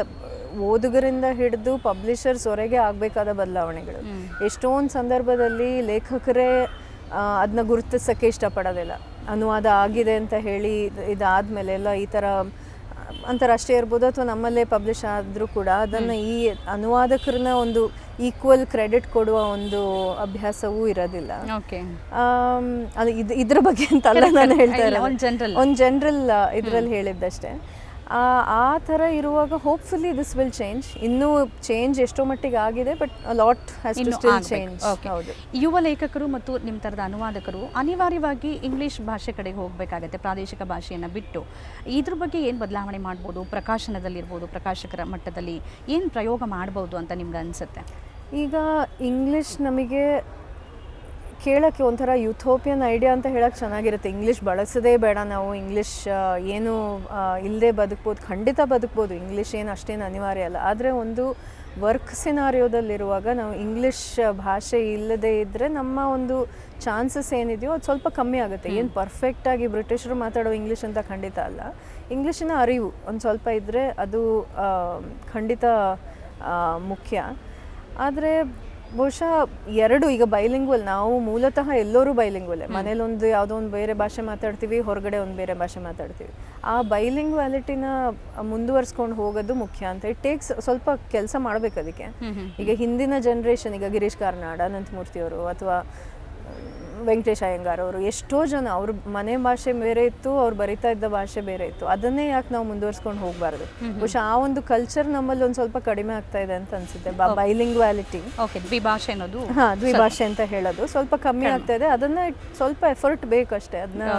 ಓದುಗರಿಂದ ಹಿಡಿದು ಪಬ್ಲಿಷರ್ಸ್ ಹೊರಗೆ ಆಗಬೇಕಾದ ಬದಲಾವಣೆಗಳು. ಎಷ್ಟೊಂದು ಸಂದರ್ಭದಲ್ಲಿ ಲೇಖಕರೇ ಅದನ್ನ ಗುರುತಿಸೋಕ್ಕೆ ಇಷ್ಟಪಡೋದಿಲ್ಲ. ಅನುವಾದ ಆಗಿದೆ ಅಂತ ಹೇಳಿ ಇದಾದಮೇಲೆ ಎಲ್ಲ ಈ ಥರ ಅಂತಾರಾಷ್ಟ್ರೀಯ ಇರ್ಬೋದು ಅಥವಾ ನಮ್ಮಲ್ಲೇ ಪಬ್ಲಿಷ್ ಆದರೂ ಕೂಡ ಅದನ್ನು ಈ ಅನುವಾದಕರನ್ನ ಒಂದು ಈಕ್ವಲ್ ಕ್ರೆಡಿಟ್ ಕೊಡುವ ಒಂದು ಅಭ್ಯಾಸವೂ ಇರೋದಿಲ್ಲ. ಅದು ಇದ್ರ ಬಗ್ಗೆ ಅಂತಲ್ಲ ನಾನು ಹೇಳ್ತಾ ಇರೋದು, ಒಂದು ಜನರಲ್ ಇದರಲ್ಲಿ ಹೇಳಿದ್ದಷ್ಟೇ. ಆ ಥರ ಇರುವಾಗ ಹೋಪ್ಫುಲಿ ದಿಸ್ ವಿಲ್ ಚೇಂಜ್. ಇನ್ನೂ ಚೇಂಜ್ ಎಷ್ಟೋ ಮಟ್ಟಿಗೆ ಆಗಿದೆ, but lot has to still change. ಹೌದು. ಯುವ ಲೇಖಕರು ಮತ್ತು ನಿಮ್ಮ ಥರದ ಅನುವಾದಕರು ಅನಿವಾರ್ಯವಾಗಿ ಇಂಗ್ಲೀಷ್ ಭಾಷೆ ಕಡೆಗೆ ಹೋಗಬೇಕಾಗತ್ತೆ, ಪ್ರಾದೇಶಿಕ ಭಾಷೆಯನ್ನು ಬಿಟ್ಟು. ಇದ್ರ ಬಗ್ಗೆ ಏನು ಬದಲಾವಣೆ ಮಾಡ್ಬೋದು, ಪ್ರಕಾಶನದಲ್ಲಿರ್ಬೋದು, ಪ್ರಕಾಶಕರ ಮಟ್ಟದಲ್ಲಿ ಏನು ಪ್ರಯೋಗ ಮಾಡ್ಬೋದು ಅಂತ ನಿಮ್ಗೆ ಅನಿಸುತ್ತೆ? ಈಗ ಇಂಗ್ಲೀಷ್ ನಮಗೆ ಕೇಳೋಕ್ಕೆ ಒಂಥರ ಯುಥೋಪಿಯನ್ ಐಡಿಯಾ ಅಂತ ಹೇಳೋಕ್ಕೆ ಚೆನ್ನಾಗಿರುತ್ತೆ. ಇಂಗ್ಲೀಷ್ ಬಳಸೋದೇ ಬೇಡ ನಾವು, ಇಂಗ್ಲೀಷ್ ಏನು ಇಲ್ಲದೆ ಬದುಕ್ಬೋದು, ಖಂಡಿತ ಬದುಕ್ಬೋದು, ಇಂಗ್ಲೀಷ್ ಏನು ಅಷ್ಟೇನು ಅನಿವಾರ್ಯ ಅಲ್ಲ. ಆದರೆ ಒಂದು ವರ್ಕ್ ಸಿನಾರಿಯೋದಲ್ಲಿರುವಾಗ ನಾವು ಇಂಗ್ಲೀಷ್ ಭಾಷೆ ಇಲ್ಲದೇ ಇದ್ದರೆ ನಮ್ಮ ಒಂದು ಚಾನ್ಸಸ್ ಏನಿದೆಯೋ ಅದು ಸ್ವಲ್ಪ ಕಮ್ಮಿ ಆಗುತ್ತೆ. ಏನು ಪರ್ಫೆಕ್ಟಾಗಿ ಬ್ರಿಟಿಷರು ಮಾತಾಡೋ ಇಂಗ್ಲೀಷ್ ಅಂತ ಖಂಡಿತ ಅಲ್ಲ. ಇಂಗ್ಲೀಷಿನ ಅರಿವು ಒಂದು ಸ್ವಲ್ಪ ಇದ್ದರೆ ಅದು ಖಂಡಿತ ಮುಖ್ಯ. ಆದರೆ ಬಹುಶಃ ಎರಡು, ಈಗ ಬೈಲಿಂಗ್ವಲ್, ನಾವು ಮೂಲತಃ ಎಲ್ಲರೂ ಬೈಲಿಂಗ್ವಲ್ಲೇ. ಮನೇಲೊಂದು ಯಾವುದೋ ಒಂದು ಬೇರೆ ಭಾಷೆ ಮಾತಾಡ್ತೀವಿ, ಹೊರಗಡೆ ಒಂದು ಬೇರೆ ಭಾಷೆ ಮಾತಾಡ್ತೀವಿ. ಆ ಬೈಲಿಂಗ್ವಾಲಿಟಿನ ಮುಂದುವರ್ಸ್ಕೊಂಡು ಹೋಗೋದು ಮುಖ್ಯ ಅಂತ. ಇಟ್ ಟೇಕ್ಸ್ ಸ್ವಲ್ಪ ಕೆಲಸ ಮಾಡಬೇಕು ಅದಕ್ಕೆ. ಈಗ ಹಿಂದಿನ ಜನ್ರೇಷನ್, ಈಗ ಗಿರೀಶ್ ಕಾರ್ನಾಡ್, ಅನಂತಮೂರ್ತಿಯವರು ಅಥವಾ ವೆಂಕಟೇಶ್ ಅಯ್ಯಂಗಾರ್ ಅವರು, ಎಷ್ಟೋ ಜನ ಅವ್ರ ಮನೆ ಭಾಷೆ ಬೇರೆ ಇತ್ತು, ಅವ್ರು ಬರಿತಾ ಇದ್ದ ಭಾಷೆ ಬೇರೆ ಇತ್ತು. ಅದನ್ನೇ ಯಾಕೆ ನಾವು ಮುಂದುವರ್ಸ್ಕೊಂಡು ಹೋಗಬಾರ್ದು? ಬಹುಶಃ ಆ ಒಂದು ಕಲ್ಚರ್ ನಮ್ಮಲ್ಲಿ ಒಂದು ಸ್ವಲ್ಪ ಕಡಿಮೆ ಆಗ್ತಾ ಇದೆ ಅಂತ ಅನ್ಸುತ್ತೆ. ಬೈಲಿಂಗ್ವಾಲಿಟಿ, ದ್ವಿಭಾಷೆ ಅನ್ನೋದು, ದ್ವಿಭಾಷೆ ಅಂತ ಹೇಳೋದು ಸ್ವಲ್ಪ ಕಮ್ಮಿ ಆಗ್ತಾ ಇದೆ. ಅದನ್ನ ಸ್ವಲ್ಪ ಎಫರ್ಟ್ ಬೇಕಷ್ಟೇ. ಅದನ್ನ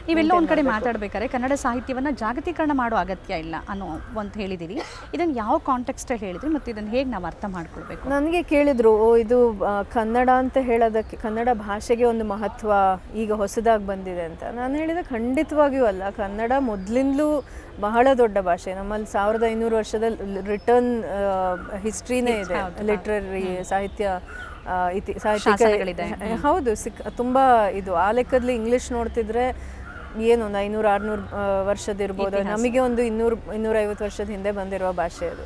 ನೀವೆಲ್ಲ ಒಂದ್ ಕಡೆ ಮಾತಾಡ್ಬೇಕಾದ್ರೆ ಕನ್ನಡ ಸಾಹಿತ್ಯವನ್ನ ಜಾಗತೀಕರಣ ಮಾಡೋ ಅಗತ್ಯ ಇಲ್ಲ ಅನ್ನೋ ಅಂತ ಹೇಳಿದಿರಿ. ಇದನ್ನ ಯಾವ ಕಾಂಟೆಕ್ಸ್ಟ್ ಹೇಳಿದ್ರಿ ಮತ್ತು ಇದನ್ನ ಹೇಗೆ ನಾವು ಅರ್ಥ ಮಾಡ್ಕೊಳ್ಬೇಕು? ನನಗೆ ಕೇಳಿದ್ರು, ಇದು ಕನ್ನಡ ಅಂತ ಹೇಳೋದಕ್ಕೆ, ಕನ್ನಡ ಭಾಷೆಗೆ ಒಂದು ಮಹತ್ವ ಈಗ ಹೊಸದಾಗಿ ಬಂದಿದೆ ಅಂತ. ನಾನು ಹೇಳಿದೆ ಖಂಡಿತವಾಗಿಯೂ ಅಲ್ಲ. ಕನ್ನಡ ಮೊದಲಿಂದಲೂ ಬಹಳ ದೊಡ್ಡ ಭಾಷೆ. ನಮ್ಮಲ್ಲಿ 1500 ವರ್ಷದ ರಿಟರ್ನ್ ಹಿಸ್ಟ್ರಿನೇ ಇದೆ. ಲಿಟ್ರರಿ ಸಾಹಿತ್ಯ ಹೌದು, ತುಂಬ ಇದು. ಆ ಲೆಕ್ಕದಲ್ಲಿ ಇಂಗ್ಲೀಷ್ ನೋಡ್ತಿದ್ರೆ ಏನು ಒಂದು 500-600 ವರ್ಷದಿರ್ಬೋದು. ನಮಗೆ ಒಂದು 200-250 ವರ್ಷದ ಹಿಂದೆ ಬಂದಿರುವ ಭಾಷೆ ಅದು.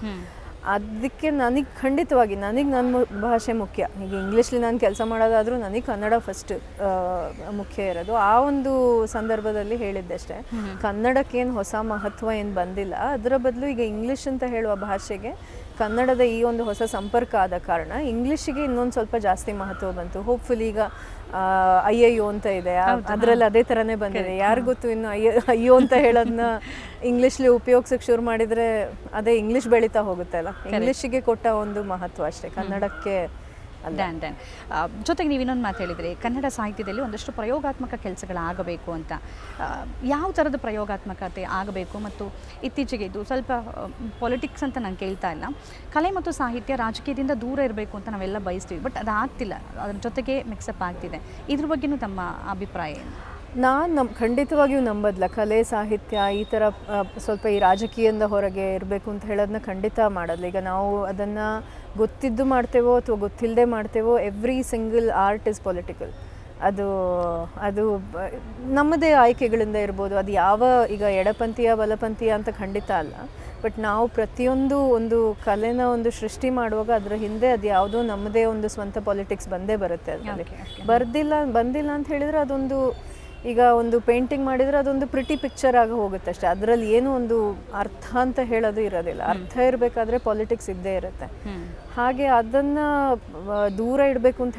ಅದಕ್ಕೆ ನನಗೆ ಖಂಡಿತವಾಗಿ ನನ್ನ ಭಾಷೆ ಮುಖ್ಯ. ಈಗ ಇಂಗ್ಲೀಷ್ಲಿ ನಾನು ಕೆಲಸ ಮಾಡೋದಾದರೂ ನನಗೆ ಕನ್ನಡ ಫಸ್ಟ್ ಮುಖ್ಯ ಇರೋದು. ಆ ಒಂದು ಸಂದರ್ಭದಲ್ಲಿ ಹೇಳಿದ್ದಷ್ಟೇ. ಕನ್ನಡಕ್ಕೇನು ಹೊಸ ಮಹತ್ವ ಏನು ಬಂದಿಲ್ಲ. ಅದರ ಬದಲು ಈಗ ಇಂಗ್ಲೀಷ್ ಅಂತ ಹೇಳುವ ಭಾಷೆಗೆ ಕನ್ನಡದ ಈ ಒಂದು ಹೊಸ ಸಂಪರ್ಕ ಆದ ಕಾರಣ ಇಂಗ್ಲೀಷಿಗೆ ಇನ್ನೊಂದು ಸ್ವಲ್ಪ ಜಾಸ್ತಿ ಮಹತ್ವ ಬಂತು. ಹೋಪ್ಫುಲಿ ಈಗ ಅಯ್ಯಯ್ಯೋ ಅಂತ ಇದೆ, ಅದರಲ್ಲಿ ಅದೇ ಥರನೇ ಬಂದಿದೆ. ಯಾರು ಗೊತ್ತು ಇನ್ನು ಅಯ್ಯೋ ಅಂತ ಹೇಳೋದನ್ನ ಇಂಗ್ಲೀಷ್ಲಿ ಉಪಯೋಗಿಸೋಕೆ ಶುರು ಮಾಡಿದರೆ ಅದೇ ಇಂಗ್ಲೀಷ್ ಬೆಳೀತಾ ಹೋಗುತ್ತೆ ಅಲ್ಲ. ಇಂಗ್ಲೀಷಿಗೆ ಕೊಟ್ಟ ಒಂದು ಮಹತ್ವ ಅಷ್ಟೇ, ಕನ್ನಡಕ್ಕೆ ಜೊತೆಗೆ ನೀವು ಇನ್ನೊಂದು ಮಾತು ಹೇಳಿದ್ರಿ, ಕನ್ನಡ ಸಾಹಿತ್ಯದಲ್ಲಿ ಒಂದಷ್ಟು ಪ್ರಯೋಗಾತ್ಮಕ ಕೆಲಸಗಳಾಗಬೇಕು ಅಂತ. ಯಾವ ಥರದ ಪ್ರಯೋಗಾತ್ಮಕತೆ ಆಗಬೇಕು? ಮತ್ತು ಇತ್ತೀಚೆಗೆ ಇದು ಸ್ವಲ್ಪ ಪೊಲಿಟಿಕ್ಸ್ ಅಂತ ನಾನು ಕೇಳ್ತಾ ಇಲ್ಲ, ಕಲೆ ಮತ್ತು ಸಾಹಿತ್ಯ ರಾಜಕೀಯದಿಂದ ದೂರ ಇರಬೇಕು ಅಂತ ನಾವೆಲ್ಲ ಬಯಸ್ತೀವಿ, ಬಟ್ ಅದಾಗ್ತಿಲ್ಲ, ಅದ್ರ ಜೊತೆಗೆ ಮಿಕ್ಸಪ್ ಆಗ್ತಿದೆ. ಇದ್ರ ಬಗ್ಗೆನೂ ತಮ್ಮ ಅಭಿಪ್ರಾಯ ಏನು? ನಾನು ಖಂಡಿತವಾಗಿಯೂ ನಂಬೋದಿಲ್ಲ ಕಲೆ ಸಾಹಿತ್ಯ ಈ ಥರ ಸ್ವಲ್ಪ ಈ ರಾಜಕೀಯದಿಂದ ಹೊರಗೆ ಇರಬೇಕು ಅಂತ ಹೇಳೋದನ್ನ ಖಂಡಿತ ಮಾಡೋದಿಲ್ಲ. ಈಗ ನಾವು ಅದನ್ನು ಗೊತ್ತಿದ್ದು ಮಾಡ್ತೇವೋ ಅಥವಾ ಗೊತ್ತಿಲ್ಲದೆ ಮಾಡ್ತೇವೋ, every single art is political. ಅದು ನಮ್ಮದೇ ಆಯ್ಕೆಗಳಿಂದ ಇರ್ಬೋದು. ಅದು ಯಾವ ಈಗ ಎಡಪಂಥೀಯ ಬಲಪಂಥೀಯ ಅಂತ ಖಂಡಿತ ಅಲ್ಲ. ಬಟ್ ನಾವು ಪ್ರತಿಯೊಂದು ಒಂದು ಕಲೆನ ಒಂದು ಸೃಷ್ಟಿ ಮಾಡುವಾಗ ಅದರ ಹಿಂದೆ ಅದು ಯಾವುದೋ ನಮ್ಮದೇ ಒಂದು ಸ್ವಂತ ಪಾಲಿಟಿಕ್ಸ್ ಬಂದೇ ಬರುತ್ತೆ. ಅದರಲ್ಲಿ ಬಂದಿಲ್ಲ ಅಂತ ಹೇಳಿದರೆ ಅದೊಂದು, ಈಗ ಒಂದು ಪೇಂಟಿಂಗ್ ಮಾಡಿದರೆ ಅದೊಂದು ಪ್ರಿಟಿ ಪಿಕ್ಚರ್ ಆಗಿ ಹೋಗುತ್ತೆ ಅಷ್ಟೇ. ಅದರಲ್ಲಿ ಏನೂ ಒಂದು ಅರ್ಥ ಅಂತ ಹೇಳೋದು ಇರೋದಿಲ್ಲ. ಅರ್ಥ ಇರಬೇಕಾದ್ರೆ ಪಾಲಿಟಿಕ್ಸ್ ಇದ್ದೇ ಇರುತ್ತೆ. ಹಾಗೆ ಅದನ್ನು ದೂರ ಇಡಬೇಕು ಅಂತ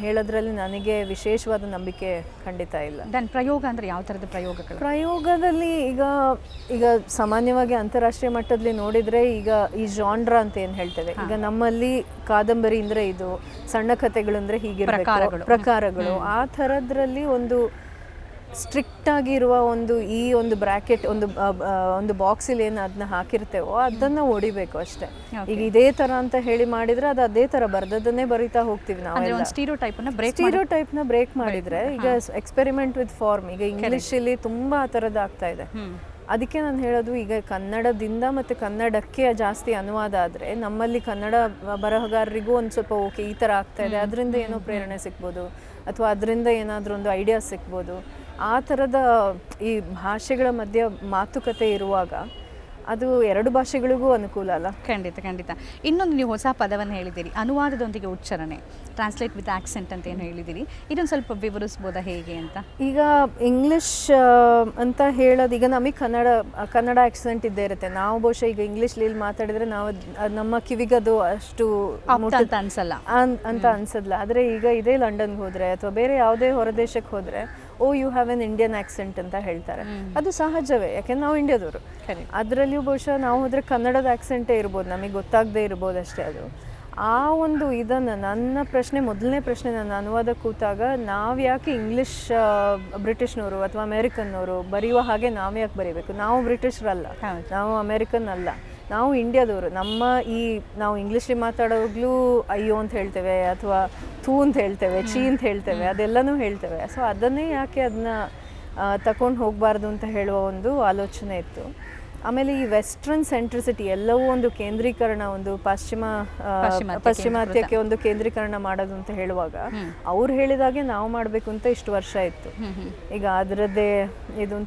ಹೇಳೋದ್ರಲ್ಲಿ ನನಗೆ ವಿಶೇಷವಾದ ನಂಬಿಕೆ ಖಂಡಿತ ಇಲ್ಲ. ಪ್ರಯೋಗ ಅಂದರೆ ಯಾವ ಥರದ ಪ್ರಯೋಗಗಳು? ಪ್ರಯೋಗದಲ್ಲಿ ಈಗ ಸಾಮಾನ್ಯವಾಗಿ ಅಂತಾರಾಷ್ಟ್ರೀಯ ಮಟ್ಟದಲ್ಲಿ ನೋಡಿದರೆ ಈಗ ಈ ಜಾನ್ರಾ ಅಂತ ಏನು ಹೇಳ್ತೇವೆ, ಈಗ ನಮ್ಮಲ್ಲಿ ಕಾದಂಬರಿ ಅಂದರೆ ಇದು, ಸಣ್ಣ ಕಥೆಗಳು ಅಂದರೆ ಹೀಗೆ ಪ್ರಕಾರಗಳು, ಆ ಥರದ್ರಲ್ಲಿ ಒಂದು ಸ್ಟ್ರಿಕ್ಟ್ ಆಗಿರುವ ಈ ಒಂದು ಬ್ರ್ಯಾಕೆಟ್, ಒಂದು ಬಾಕ್ಸಲ್ಲಿ ಏನು ಅದನ್ನ ಹಾಕಿರ್ತೇವೋ ಅದನ್ನು ಹೊಡಿಬೇಕು ಅಷ್ಟೇ. ಈಗ ಇದೇ ಥರ ಅಂತ ಹೇಳಿ ಮಾಡಿದರೆ ಅದು ಅದೇ ಥರ ಬರ್ದದನ್ನೇ ಬರಿತಾ ಹೋಗ್ತೀವಿ ನಾವು. ಸ್ಟೀರಿಯೋಟೈಪ್ನ ಬ್ರೇಕ್ ಮಾಡಿದರೆ, ಈಗ ಎಕ್ಸ್ಪೆರಿಮೆಂಟ್ ವಿತ್ ಫಾರ್ಮ್, ಈಗ ಇಂಗ್ಲೀಷಲ್ಲಿ ತುಂಬ ಆ ಥರದ್ದು ಆಗ್ತಾ ಇದೆ. ಅದಕ್ಕೆ ನಾನು ಹೇಳೋದು, ಈಗ ಕನ್ನಡದಿಂದ ಮತ್ತು ಕನ್ನಡಕ್ಕೆ ಜಾಸ್ತಿ ಅನುವಾದ ಆದರೆ ನಮ್ಮಲ್ಲಿ ಕನ್ನಡ ಬರಹಗಾರರಿಗೂ ಒಂದು ಸ್ವಲ್ಪ ಓಕೆ ಈ ಥರ ಆಗ್ತಾ ಇದೆ, ಅದರಿಂದ ಏನೋ ಪ್ರೇರಣೆ ಸಿಗ್ಬೋದು ಅಥವಾ ಅದರಿಂದ ಏನಾದರೂ ಒಂದು ಐಡಿಯಾ ಸಿಗ್ಬೋದು. ಆ ಥರದ ಈ ಭಾಷೆಗಳ ಮಧ್ಯೆ ಮಾತುಕತೆ ಇರುವಾಗ ಅದು ಎರಡು ಭಾಷೆಗಳಿಗೂ ಅನುಕೂಲ ಅಲ್ಲ. ಖಂಡಿತ. ಇನ್ನೊಂದು ನೀವು ಹೊಸ ಪದವನ್ನು ಹೇಳಿದ್ದೀರಿ, ಅನುವಾದದೊಂದಿಗೆ ಉಚ್ಚಾರಣೆ, ಟ್ರಾನ್ಸ್ಲೇಟ್ ವಿತ್ ಆಕ್ಸೆಂಟ್ ಅಂತ ಏನು ಹೇಳಿದ್ದೀರಿ, ಇದೊಂದು ಸ್ವಲ್ಪ ವಿವರಿಸ್ಬೋದಾ ಹೇಗೆ ಅಂತ? ಈಗ ಇಂಗ್ಲೀಷ್ ಅಂತ ಹೇಳೋದು, ಈಗ ನಮಗೆ ಕನ್ನಡ ಆಕ್ಸೆಂಟ್ ಇದ್ದೇ ಇರುತ್ತೆ. ನಾವು ಬಹುಶಃ ಈಗ ಇಂಗ್ಲೀಷ್ಲಿ ಮಾತಾಡಿದರೆ ನಾವು ನಮ್ಮ ಕಿವಿಗದು ಅಷ್ಟು ಅನ್ಸಲ್ಲ ಅಂತ ಅನ್ಸಲ್ಲ. ಆದರೆ ಈಗ ಇದೇ ಲಂಡನ್ಗೆ ಹೋದರೆ ಅಥವಾ ಬೇರೆ ಯಾವುದೇ ಹೊರದೇಶಕ್ಕೆ ಹೋದರೆ oh you have an Indian accent ಅಂತ ಹೇಳ್ತಾರೆ. ಅದು ಸಹಜವೇ, ಯಾಕೆಂದ್ರೆ ನಾವು ಇಂಡಿಯಾದವರು. ಅದರಲ್ಲಿಯೂ ಬಹುಶಃ ನಾವು ಹೋದರೆ ಕನ್ನಡದ ಆಕ್ಸೆಂಟೇ ಇರ್ಬೋದು, ನಮಗೆ ಗೊತ್ತಾಗದೇ ಇರ್ಬೋದು ಅಷ್ಟೇ. ಅದು ಆ ಒಂದು ಇದನ್ನು ಮೊದಲನೇ ಪ್ರಶ್ನೆ ನನ್ನ ಅನುವಾದ ಕೂತಾಗ, ನಾವು ಯಾಕೆ ಇಂಗ್ಲೀಷ್ ಬ್ರಿಟಿಷ್ನವರು ಅಥವಾ ಅಮೇರಿಕನ್ನವರು ಬರೆಯುವ ಹಾಗೆ ನಾವು ಯಾಕೆ ಬರೀಬೇಕು? ನಾವು ಬ್ರಿಟಿಷ್ರಲ್ಲ, ನಾವು ಅಮೇರಿಕನ್ ಅಲ್ಲ, ನಾವು ಇಂಡಿಯಾದವರು. ನಾವು ಇಂಗ್ಲೀಷಲ್ಲಿ ಮಾತಾಡೋವಾಗಲೂ ಅಯ್ಯೋ ಅಂತ ಹೇಳ್ತೇವೆ, ಅಥವಾ ಥೂ ಅಂತ ಹೇಳ್ತೇವೆ, ಚೀ ಅಂತ ಹೇಳ್ತೇವೆ, ಅದೆಲ್ಲನೂ ಹೇಳ್ತೇವೆ. ಸೊ ಅದನ್ನೇ ಯಾಕೆ ಅದನ್ನ ತಗೊಂಡು ಹೋಗಬಾರ್ದು ಅಂತ ಹೇಳುವ ಒಂದು ಆಲೋಚನೆ ಇತ್ತು. ಆಮೇಲೆ ಈ ವೆಸ್ಟ್ರನ್ ಸೆಂಟ್ರಿಸಿಟಿ, ಎಲ್ಲವೂ ಒಂದು ಕೇಂದ್ರೀಕರಣ, ಒಂದು ಪಾಶ್ಚಿಮಾತ್ಯಕ್ಕೆ ಒಂದು ಕೇಂದ್ರೀಕರಣ ಮಾಡೋದು ಅಂತ ಹೇಳುವಾಗ, ಅವ್ರು ಹೇಳಿದಾಗೆ ನಾವು ಮಾಡಬೇಕು ಅಂತ ಇಷ್ಟು ವರ್ಷ ಇತ್ತು. ಈಗ ಅದರದ್ದೇ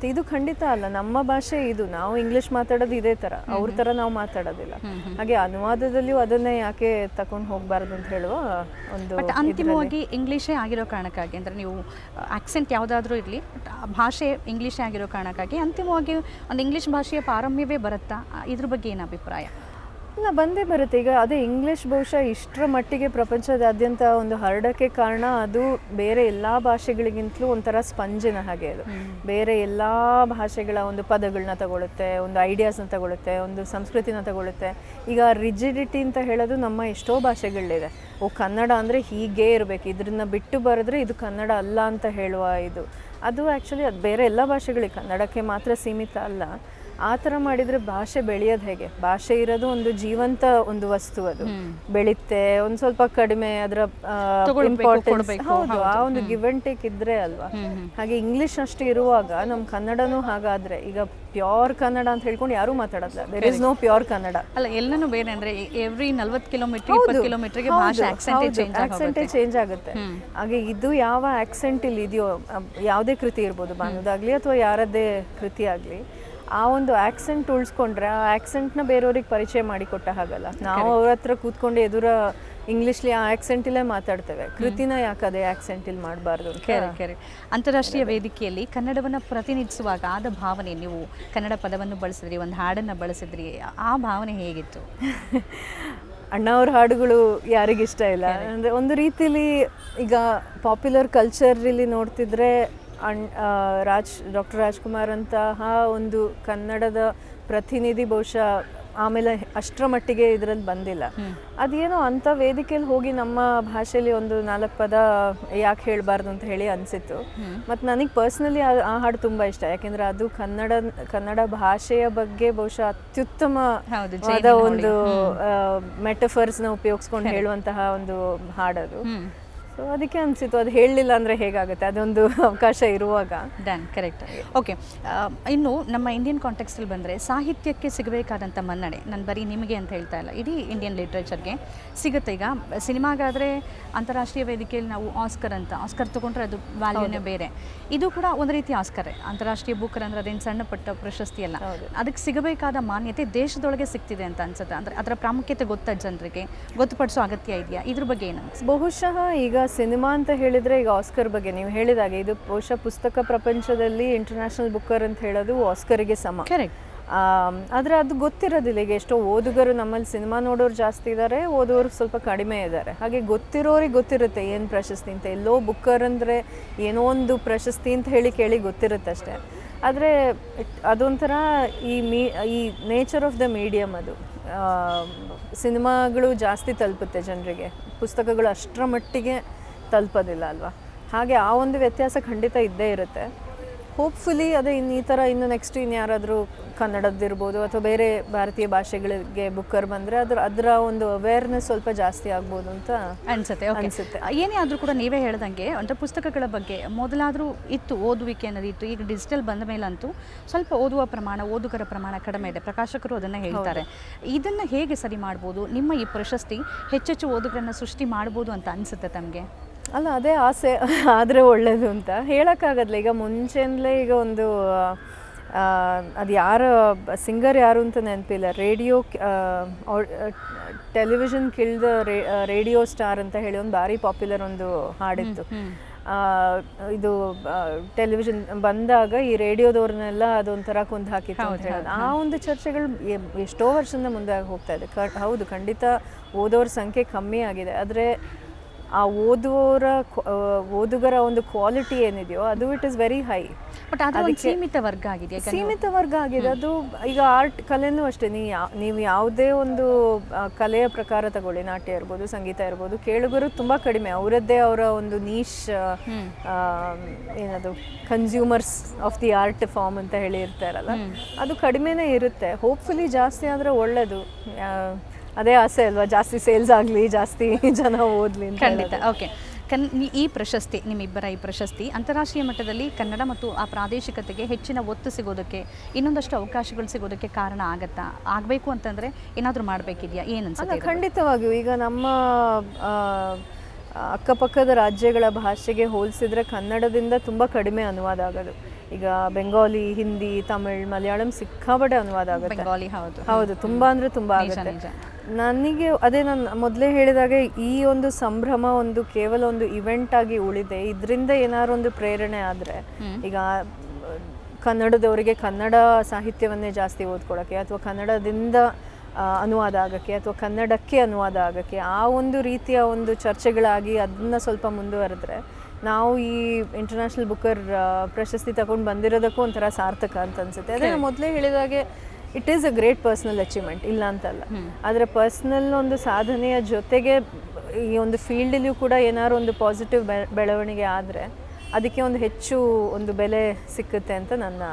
ಇದು ಖಂಡಿತ ಅಲ್ಲ. ನಮ್ಮ ಭಾಷೆ ಇದು, ನಾವು ಇಂಗ್ಲಿಷ್ ಮಾತಾಡೋದು ಇದೇ ಥರ, ಅವ್ರ ಥರ ನಾವು ಮಾತಾಡೋದಿಲ್ಲ. ಹಾಗೆ ಅನುವಾದದಲ್ಲಿಯೂ ಅದನ್ನೇ ಯಾಕೆ ತಗೊಂಡು ಹೋಗಬಾರ್ದು ಅಂತ ಹೇಳುವ ಒಂದು. ಅಂತಿಮವಾಗಿ ಇಂಗ್ಲೀಷೇ ಆಗಿರೋ ಕಾರಣಕ್ಕಾಗಿ, ಅಂದರೆ ನೀವು ಆಕ್ಸೆಂಟ್ ಯಾವುದಾದ್ರೂ ಇರಲಿ, ಭಾಷೆ ಇಂಗ್ಲೀಷೇ ಆಗಿರೋ ಕಾರಣಕ್ಕಾಗಿ ಅಂತಿಮವಾಗಿ ಒಂದು ಇಂಗ್ಲೀಷ್ ಭಾಷೆಯ ಪಾರಮ್ಯವೇ ಬರುತ್ತಾ? ಇದ್ರ ಬಗ್ಗೆ ಏನು ಅಭಿಪ್ರಾಯ? ಇಲ್ಲ, ಬಂದೇ ಬರುತ್ತೆ. ಈಗ ಅದೇ ಇಂಗ್ಲೀಷ್ ಬಹುಶಃ ಇಷ್ಟರ ಮಟ್ಟಿಗೆ ಪ್ರಪಂಚದಾದ್ಯಂತ ಒಂದು ಹರಡಕ್ಕೆ ಕಾರಣ, ಅದು ಬೇರೆ ಎಲ್ಲ ಭಾಷೆಗಳಿಗಿಂತಲೂ ಒಂಥರ ಸ್ಪಂಜಿನ ಹಾಗೆ. ಅದು ಬೇರೆ ಎಲ್ಲ ಭಾಷೆಗಳ ಒಂದು ಪದಗಳನ್ನ ತಗೊಳುತ್ತೆ, ಒಂದು ಐಡಿಯಾಸ್ನ ತಗೊಳುತ್ತೆ, ಒಂದು ಸಂಸ್ಕೃತಿನ ತಗೊಳುತ್ತೆ. ಈಗ ರಿಜಿಡಿಟಿ ಅಂತ ಹೇಳೋದು ನಮ್ಮ ಎಷ್ಟೋ ಭಾಷೆಗಳಿದೆ. ಕನ್ನಡ ಅಂದರೆ ಹೀಗೇ ಇರಬೇಕು, ಇದನ್ನ ಬಿಟ್ಟು ಬರೆದ್ರೆ ಇದು ಕನ್ನಡ ಅಲ್ಲ ಅಂತ ಹೇಳುವ ಅದು ಆ್ಯಕ್ಚುಲಿ ಅದು ಬೇರೆ ಎಲ್ಲ ಭಾಷೆಗಳಿಗೆ, ಕನ್ನಡಕ್ಕೆ ಮಾತ್ರ ಸೀಮಿತ ಅಲ್ಲ. ಆ ಥರ ಮಾಡಿದರೆ ಭಾಷೆ ಬೆಳೆಯೋದು ಹೇಗೆ? ಭಾಷೆ ಇರೋದು ಒಂದು ಜೀವಂತ ಒಂದು ವಸ್ತು, ಅದು ಬೆಳೀತೆ, ಒಂದು ಸ್ವಲ್ಪ ಕಡಿಮೆ ಅದರ ಇಂಪಾರ್ಟೆನ್ಸ್. ಹೌದು, ಆ ಒಂದು ಗಿವ್ ಅಂಡ್ ಟೇಕ್ ಇದ್ರೆ ಅಲ್ವಾ. ಹಾಗೆ ಇಂಗ್ಲೀಷ್ ಅಷ್ಟು ಇರುವಾಗ ನಮ್ಮ ಕನ್ನಡನೂ ಹಾಗಾದ್ರೆ, ಈಗ ಪ್ಯೂರ್ ಕನ್ನಡ ಅಂತ ಹೇಳ್ಕೊಂಡು ಯಾರೂ ಮಾತಾಡಲ್ಲ. There is no pure Kannada. ಅಲ್ಲ, ಎಲ್ಲನೂ ಬೇರೆ. ಅಂದರೆ ಎವ್ರಿ 40 ಕಿಲೋಮೀಟರ್ 20 ಕಿಲೋಮೀಟರ್ಗೆ ಭಾಷೆ ಆಕ್ಸೆಂಟೇ ಚೇಂಜ್ ಆಗುತ್ತೆ. ಹಾಗೆ ಇದು ಯಾವ ಆಕ್ಸೆಂಟ್ ಇಲ್ಲಿ ಇದೆಯೋ, ಯಾವುದೇ ಕೃತಿ ಇರ್ಬೋದು, ಬಾನುದಾಗಲಿ ಅಥವಾ ಯಾರದ್ದೇ ಕೃತಿ ಆಗಲಿ, ಆ ಒಂದು ಆಕ್ಸೆಂಟ್ ಉಳಿಸ್ಕೊಂಡ್ರೆ ಆ ಆಕ್ಸೆಂಟ್ನ ಬೇರೆಯವ್ರಿಗೆ ಪರಿಚಯ ಮಾಡಿಕೊಟ್ಟ ಹಾಗಲ್ಲ. ನಾವು ಅವ್ರ ಹತ್ರ ಕೂತ್ಕೊಂಡು ಎದುರ ಇಂಗ್ಲೀಷ್ಲಿ ಆ ಆಕ್ಸೆಂಟಲ್ಲೇ ಮಾತಾಡ್ತೇವೆ, ಕೃತಿನ ಯಾಕೆ ಅದೇ ಆಕ್ಸೆಂಟಲ್ಲಿ ಮಾಡಬಾರ್ದು? ಅಂತಾರಾಷ್ಟ್ರೀಯ ವೇದಿಕೆಯಲ್ಲಿ ಕನ್ನಡವನ್ನು ಪ್ರತಿನಿಧಿಸುವಾಗ ಆದ ಭಾವನೆ, ನೀವು ಕನ್ನಡ ಪದವನ್ನು ಬಳಸಿದ್ರಿ, ಒಂದು ಹಾಡನ್ನು ಬಳಸಿದ್ರಿ, ಆ ಭಾವನೆ ಹೇಗಿತ್ತು? ಅಣ್ಣವ್ರ ಹಾಡುಗಳು ಯಾರಿಗಿಷ್ಟ ಇಲ್ಲ? ಅಂದರೆ ಒಂದು ರೀತಿಲಿ ಈಗ ಪಾಪ್ಯುಲರ್ ಕಲ್ಚರಲ್ಲಿ ನೋಡ್ತಿದ್ರೆ ಡಾಕ್ಟರ್ ರಾಜ್ಕುಮಾರ್ ಅಂತಹ ಒಂದು ಕನ್ನಡದ ಪ್ರತಿನಿಧಿ ಬಹುಶಃ ಆಮೇಲೆ ಅಷ್ಟರ ಮಟ್ಟಿಗೆ ಇದರಲ್ಲಿ ಬಂದಿಲ್ಲ. ಅದೇನೋ ಅಂಥ ವೇದಿಕೆಯಲ್ಲಿ ಹೋಗಿ ನಮ್ಮ ಭಾಷೆಯಲ್ಲಿ ಒಂದು 4 ಪದ ಯಾಕೆ ಹೇಳಬಾರ್ದು ಅಂತ ಹೇಳಿ ಅನಿಸಿತ್ತು. ಮತ್ತು ನನಗೆ ಪರ್ಸ್ನಲಿ ಆ ಹಾಡು ತುಂಬ ಇಷ್ಟ, ಯಾಕೆಂದರೆ ಅದು ಕನ್ನಡ ಭಾಷೆಯ ಬಗ್ಗೆ ಬಹುಶಃ ಅತ್ಯುತ್ತಮವಾದ ಒಂದು ಮೆಟಫರ್ಸ್ನ ಉಪಯೋಗಿಸ್ಕೊಂಡು ಹೇಳುವಂತಹ ಒಂದು ಹಾಡದು. ಸೊ ಅದಕ್ಕೆ ಅನಿಸಿತು, ಅದು ಹೇಳಲಿಲ್ಲ ಅಂದರೆ ಹೇಗಾಗುತ್ತೆ, ಅದೊಂದು ಅವಕಾಶ ಇರುವಾಗ. Done, correct. ಓಕೆ, ಇನ್ನು ನಮ್ಮ ಇಂಡಿಯನ್ ಕಾಂಟೆಕ್ಸ್ಟಲ್ಲಿ ಬಂದರೆ ಸಾಹಿತ್ಯಕ್ಕೆ ಸಿಗಬೇಕಾದಂಥ ಮನ್ನಣೆ, ನಾನು ಬರೀ ನಿಮಗೆ ಅಂತ ಹೇಳ್ತಾ ಇಲ್ಲ, ಇಡೀ ಇಂಡಿಯನ್ ಲಿಟ್ರೇಚರ್ಗೆ ಸಿಗುತ್ತೆ. ಈಗ ಸಿನಿಮಾಗಾದರೆ ಅಂತಾರಾಷ್ಟ್ರೀಯ ವೇದಿಕೆಯಲ್ಲಿ ನಾವು ಆಸ್ಕರ್ ತೊಗೊಂಡ್ರೆ ಅದು ವ್ಯಾಲ್ಯೂನೇ ಬೇರೆ. ಇದು ಕೂಡ ಒಂದು ರೀತಿ ಆಸ್ಕರೇ, ಅಂತಾರಾಷ್ಟ್ರೀಯ ಬುಕ್ಕರ್ ಅಂದರೆ ಅದೇನು ಸಣ್ಣ ಪಟ್ಟ ಪ್ರಶಸ್ತಿ ಅಲ್ಲ. ಅದಕ್ಕೆ ಸಿಗಬೇಕಾದ ಮಾನ್ಯತೆ ದೇಶದೊಳಗೆ ಸಿಗ್ತಿದೆ ಅಂತ ಅನ್ಸುತ್ತೆ. ಅಂದರೆ ಅದರ ಪ್ರಾಮುಖ್ಯತೆ ಗೊತ್ತ ಜನರಿಗೆ ಗೊತ್ತುಪಡಿಸೋ ಅಗತ್ಯ ಇದೆಯಾ? ಇದ್ರ ಬಗ್ಗೆ ಏನು ಅನ್ಸುತ್ತೆ? ಬಹುಶಃ ಈಗ ಸಿನಿಮಾ ಅಂತ ಹೇಳಿದರೆ, ಈಗ ಆಸ್ಕರ್ ಬಗ್ಗೆ ನೀವು ಹೇಳಿದಾಗೆ, ಇದು ಬಹುಶಃ ಪುಸ್ತಕ ಪ್ರಪಂಚದಲ್ಲಿ ಇಂಟರ್ನ್ಯಾಷನಲ್ ಬುಕ್ಕರ್ ಅಂತ ಹೇಳೋದು ಆಸ್ಕರಿಗೆ ಸಮ. ಕರೆಕ್ಟ್. ಆದರೆ ಅದು ಗೊತ್ತಿರೋದಿಲ್ಲ. ಈಗ ಎಷ್ಟೋ ಓದುಗರು ನಮ್ಮಲ್ಲಿ ಸಿನಿಮಾ ನೋಡೋರು ಜಾಸ್ತಿ ಇದ್ದಾರೆ, ಓದೋರು ಸ್ವಲ್ಪ ಕಡಿಮೆ ಇದ್ದಾರೆ. ಹಾಗೆ ಗೊತ್ತಿರೋರಿಗೆ ಗೊತ್ತಿರುತ್ತೆ ಏನು ಪ್ರಶಸ್ತಿ ಅಂತ. ಎಲ್ಲೋ ಬುಕ್ಕರ್ ಅಂದರೆ ಏನೋ ಒಂದು ಪ್ರಶಸ್ತಿ ಅಂತ ಹೇಳಿ ಕೇಳಿ ಗೊತ್ತಿರುತ್ತೆ ಅಷ್ಟೇ. ಆದರೆ ಅದೊಂಥರ ಈ ನೇಚರ್ ಆಫ್ ದ ಮೀಡಿಯಮ್, ಅದು ಸಿನಿಮಾಗಳು ಜಾಸ್ತಿ ತಲುಪುತ್ತೆ ಜನರಿಗೆ, ಪುಸ್ತಕಗಳು ಅಷ್ಟರ ಮಟ್ಟಿಗೆ ತಲುಪೋದಿಲ್ಲ ಅಲ್ವಾ. ಹಾಗೆ ಆ ಒಂದು ವ್ಯತ್ಯಾಸ ಖಂಡಿತ ಇದ್ದೇ ಇರುತ್ತೆ. ಹೋಪ್ಫುಲಿ ಅದೇ ಈ ಥರ ಇನ್ನು ನೆಕ್ಸ್ಟ್ ಯಾರಾದರೂ ಕನ್ನಡದ್ದಿರ್ಬೋದು ಅಥವಾ ಬೇರೆ ಭಾರತೀಯ ಭಾಷೆಗಳಿಗೆ ಬುಕ್ಕರ್ ಬಂದರೆ ಅದರ ಒಂದು ಅವೇರ್ನೆಸ್ ಸ್ವಲ್ಪ ಜಾಸ್ತಿ ಆಗ್ಬೋದು ಅಂತ ಅನಿಸುತ್ತೆ. ಏನೇ ಆದರೂ ಕೂಡ ನೀವೇ ಹೇಳ್ದಂಗೆ ಅಂದರೆ ಪುಸ್ತಕಗಳ ಬಗ್ಗೆ ಮೊದಲಾದರೂ ಇತ್ತು, ಓದುವಿಕೆ ಅನ್ನೋದು ಇತ್ತು. ಈಗ ಡಿಜಿಟಲ್ ಬಂದ ಮೇಲಂತೂ ಸ್ವಲ್ಪ ಓದುಗರ ಪ್ರಮಾಣ ಕಡಿಮೆ ಇದೆ. ಪ್ರಕಾಶಕರು ಅದನ್ನು ಹೇಳ್ತಾರೆ. ಇದನ್ನು ಹೇಗೆ ಸರಿ ಮಾಡ್ಬೋದು? ನಿಮ್ಮ ಈ ಪ್ರಶಸ್ತಿ ಹೆಚ್ಚೆಚ್ಚು ಓದುಗರನ್ನು ಸೃಷ್ಟಿ ಮಾಡ್ಬೋದು ಅಂತ ಅನಿಸುತ್ತೆ ತಮಗೆ? ಅಲ್ಲ, ಅದೇ ಆಸೆ ಆದರೆ ಒಳ್ಳೆಯದು ಅಂತ ಹೇಳೋಕ್ಕಾಗಲ್ಲ. ಈಗ ಮುಂಚೆಯಿಂದಲೇ ಈಗ ಒಂದು ಅದು ಸಿಂಗರ್ ಯಾರು ಅಂತ ನೆನಪಿಲ್ಲ, ಟೆಲಿವಿಷನ್ ಕಿಲ್ದ ರೇಡಿಯೋ ಸ್ಟಾರ್ ಅಂತ ಹೇಳಿ ಒಂದು ಭಾರಿ ಪಾಪ್ಯುಲರ್ ಒಂದು ಹಾಡಿತ್ತು. ಇದು ಟೆಲಿವಿಷನ್ ಬಂದಾಗ ಈ ರೇಡಿಯೋದವ್ರನ್ನೆಲ್ಲ ಅದೊಂಥರ ಕೊಂದು ಹಾಕಿತ್ತು ಅಂತ ಹೇಳೋದು. ಆ ಒಂದು ಚರ್ಚೆಗಳು ಎಷ್ಟೋ ವರ್ಷದಿಂದ ಮುಂದೆ ಹೋಗ್ತಾ ಇದೆ. ಹೌದು, ಖಂಡಿತ ಓದೋರ ಸಂಖ್ಯೆ ಕಮ್ಮಿ ಆಗಿದೆ. ಆದರೆ ಆ ಓದುಗರ ಒಂದು ಕ್ವಾಲಿಟಿ ಏನಿದೆಯೋ ಅದು it is very high. But ಅದು ಒಂದು ಸೀಮಿತ ವರ್ಗ ಆಗಿದೆ. ಸೀಮಿತ ವರ್ಗ ಆಗಿದೆ ಅದು. ಈಗ ಆರ್ಟ್ ಕಲೆನೂ ಅಷ್ಟೇ, ನೀವು ಯಾವುದೇ ಒಂದು ಕಲೆಯ ಪ್ರಕಾರ ತಗೊಳ್ಳಿ, ನಾಟ್ಯ ಇರ್ಬೋದು, ಸಂಗೀತ ಇರ್ಬೋದು, ಕೇಳುಗರು ತುಂಬ ಕಡಿಮೆ. ಅವರದ್ದೇ ಅವರ ಒಂದು ನೀಶ್ ಏನದು consumers of the art form ಅಂತ ಹೇಳಿ ಇರ್ತಾರಲ್ಲ, ಅದು ಕಡಿಮೆನೇ ಇರುತ್ತೆ. ಹೋಪ್ಫುಲಿ ಜಾಸ್ತಿ ಆದರೆ ಒಳ್ಳೆಯದು. ಅದೇ ಆಸೆ ಅಲ್ವಾ, ಜಾಸ್ತಿ ಸೇಲ್ಸ್ ಆಗಲಿ, ಜಾಸ್ತಿ ಜನ ಓದಲಿ. ಖಂಡಿತ. ಓಕೆ, ಈ ಪ್ರಶಸ್ತಿ, ನಿಮ್ಮಿಬ್ಬರ ಈ ಪ್ರಶಸ್ತಿ ಅಂತಾರಾಷ್ಟ್ರೀಯ ಮಟ್ಟದಲ್ಲಿ ಕನ್ನಡ ಮತ್ತು ಆ ಪ್ರಾದೇಶಿಕತೆಗೆ ಹೆಚ್ಚಿನ ಒತ್ತು ಸಿಗೋದಕ್ಕೆ, ಇನ್ನೊಂದಷ್ಟು ಅವಕಾಶಗಳು ಸಿಗೋದಕ್ಕೆ ಕಾರಣ ಆಗತ್ತಾ? ಆಗಬೇಕು ಅಂತಂದರೆ ಏನಾದರೂ ಮಾಡಬೇಕಿದೆಯಾ? ಏನು ಅನ್ಸುತ್ತೆ? ಖಂಡಿತವಾಗಿಯೂ. ಈಗ ನಮ್ಮ ಅಕ್ಕಪಕ್ಕದ ರಾಜ್ಯಗಳ ಭಾಷೆಗೆ ಹೋಲಿಸಿದ್ರೆ ಕನ್ನಡದಿಂದ ತುಂಬ ಕಡಿಮೆ ಅನುವಾದ ಆಗೋದು. ಈಗ ಬೆಂಗಾಲಿ, ಹಿಂದಿ, ತಮಿಳ್, ಮಲಯಾಳಂ ಸಿಕ್ಕಾಪಟ್ಟೆ ಅನುವಾದ ಆಗುತ್ತೆ. ಬೆಂಗಾಲಿ ಹೌದು, ತುಂಬ ಅಂದರೆ ತುಂಬ ಆಗುತ್ತೆ. ನನಗೆ ಅದೇ ನಾನು ಮೊದಲೇ ಹೇಳಿದಾಗೆ ಈ ಒಂದು ಸಂಭ್ರಮ ಒಂದು ಕೇವಲ ಒಂದು ಇವೆಂಟ್ ಆಗಿ ಉಳಿದೆ. ಇದರಿಂದ ಏನಾದ್ರು ಒಂದು ಪ್ರೇರಣೆ ಆದರೆ, ಈಗ ಕನ್ನಡದವರಿಗೆ ಕನ್ನಡ ಸಾಹಿತ್ಯವನ್ನೇ ಜಾಸ್ತಿ ಓದ್ಕೊಳಕ್ಕೆ, ಅಥವಾ ಕನ್ನಡದಿಂದ ಅನುವಾದ ಆಗೋಕ್ಕೆ, ಅಥವಾ ಕನ್ನಡಕ್ಕೆ ಅನುವಾದ ಆಗೋಕ್ಕೆ, ಆ ಒಂದು ರೀತಿಯ ಒಂದು ಚರ್ಚೆಗಳಾಗಿ ಅದನ್ನು ಸ್ವಲ್ಪ ಮುಂದುವರೆದ್ರೆ ನಾವು ಈ ಇಂಟರ್ನ್ಯಾಷನಲ್ ಬುಕ್ಕರ್ ಪ್ರಶಸ್ತಿ ತಗೊಂಡು ಬಂದಿರೋದಕ್ಕೂ ಒಂಥರ ಸಾರ್ಥಕ ಅಂತ ಅನಿಸುತ್ತೆ. ಅದೇ ನಾನು ಮೊದಲೇ ಹೇಳಿದಾಗೆ it is a great personal achievement, ಇಲ್ಲ ಅಂತಲ್ಲ. ಆದರೆ ಪರ್ಸ್ನಲ್ ಒಂದು ಸಾಧನೆಯ ಜೊತೆಗೆ ಈ ಒಂದು ಫೀಲ್ಡಲ್ಲಿಯೂ ಕೂಡ ಏನಾದ್ರು ಒಂದು ಪಾಸಿಟಿವ್ ಬೆಳವಣಿಗೆ ಆದರೆ ಅದಕ್ಕೆ ಒಂದು ಹೆಚ್ಚು ಒಂದು ಬೆಲೆ ಸಿಕ್ಕುತ್ತೆ ಅಂತ ನನ್ನ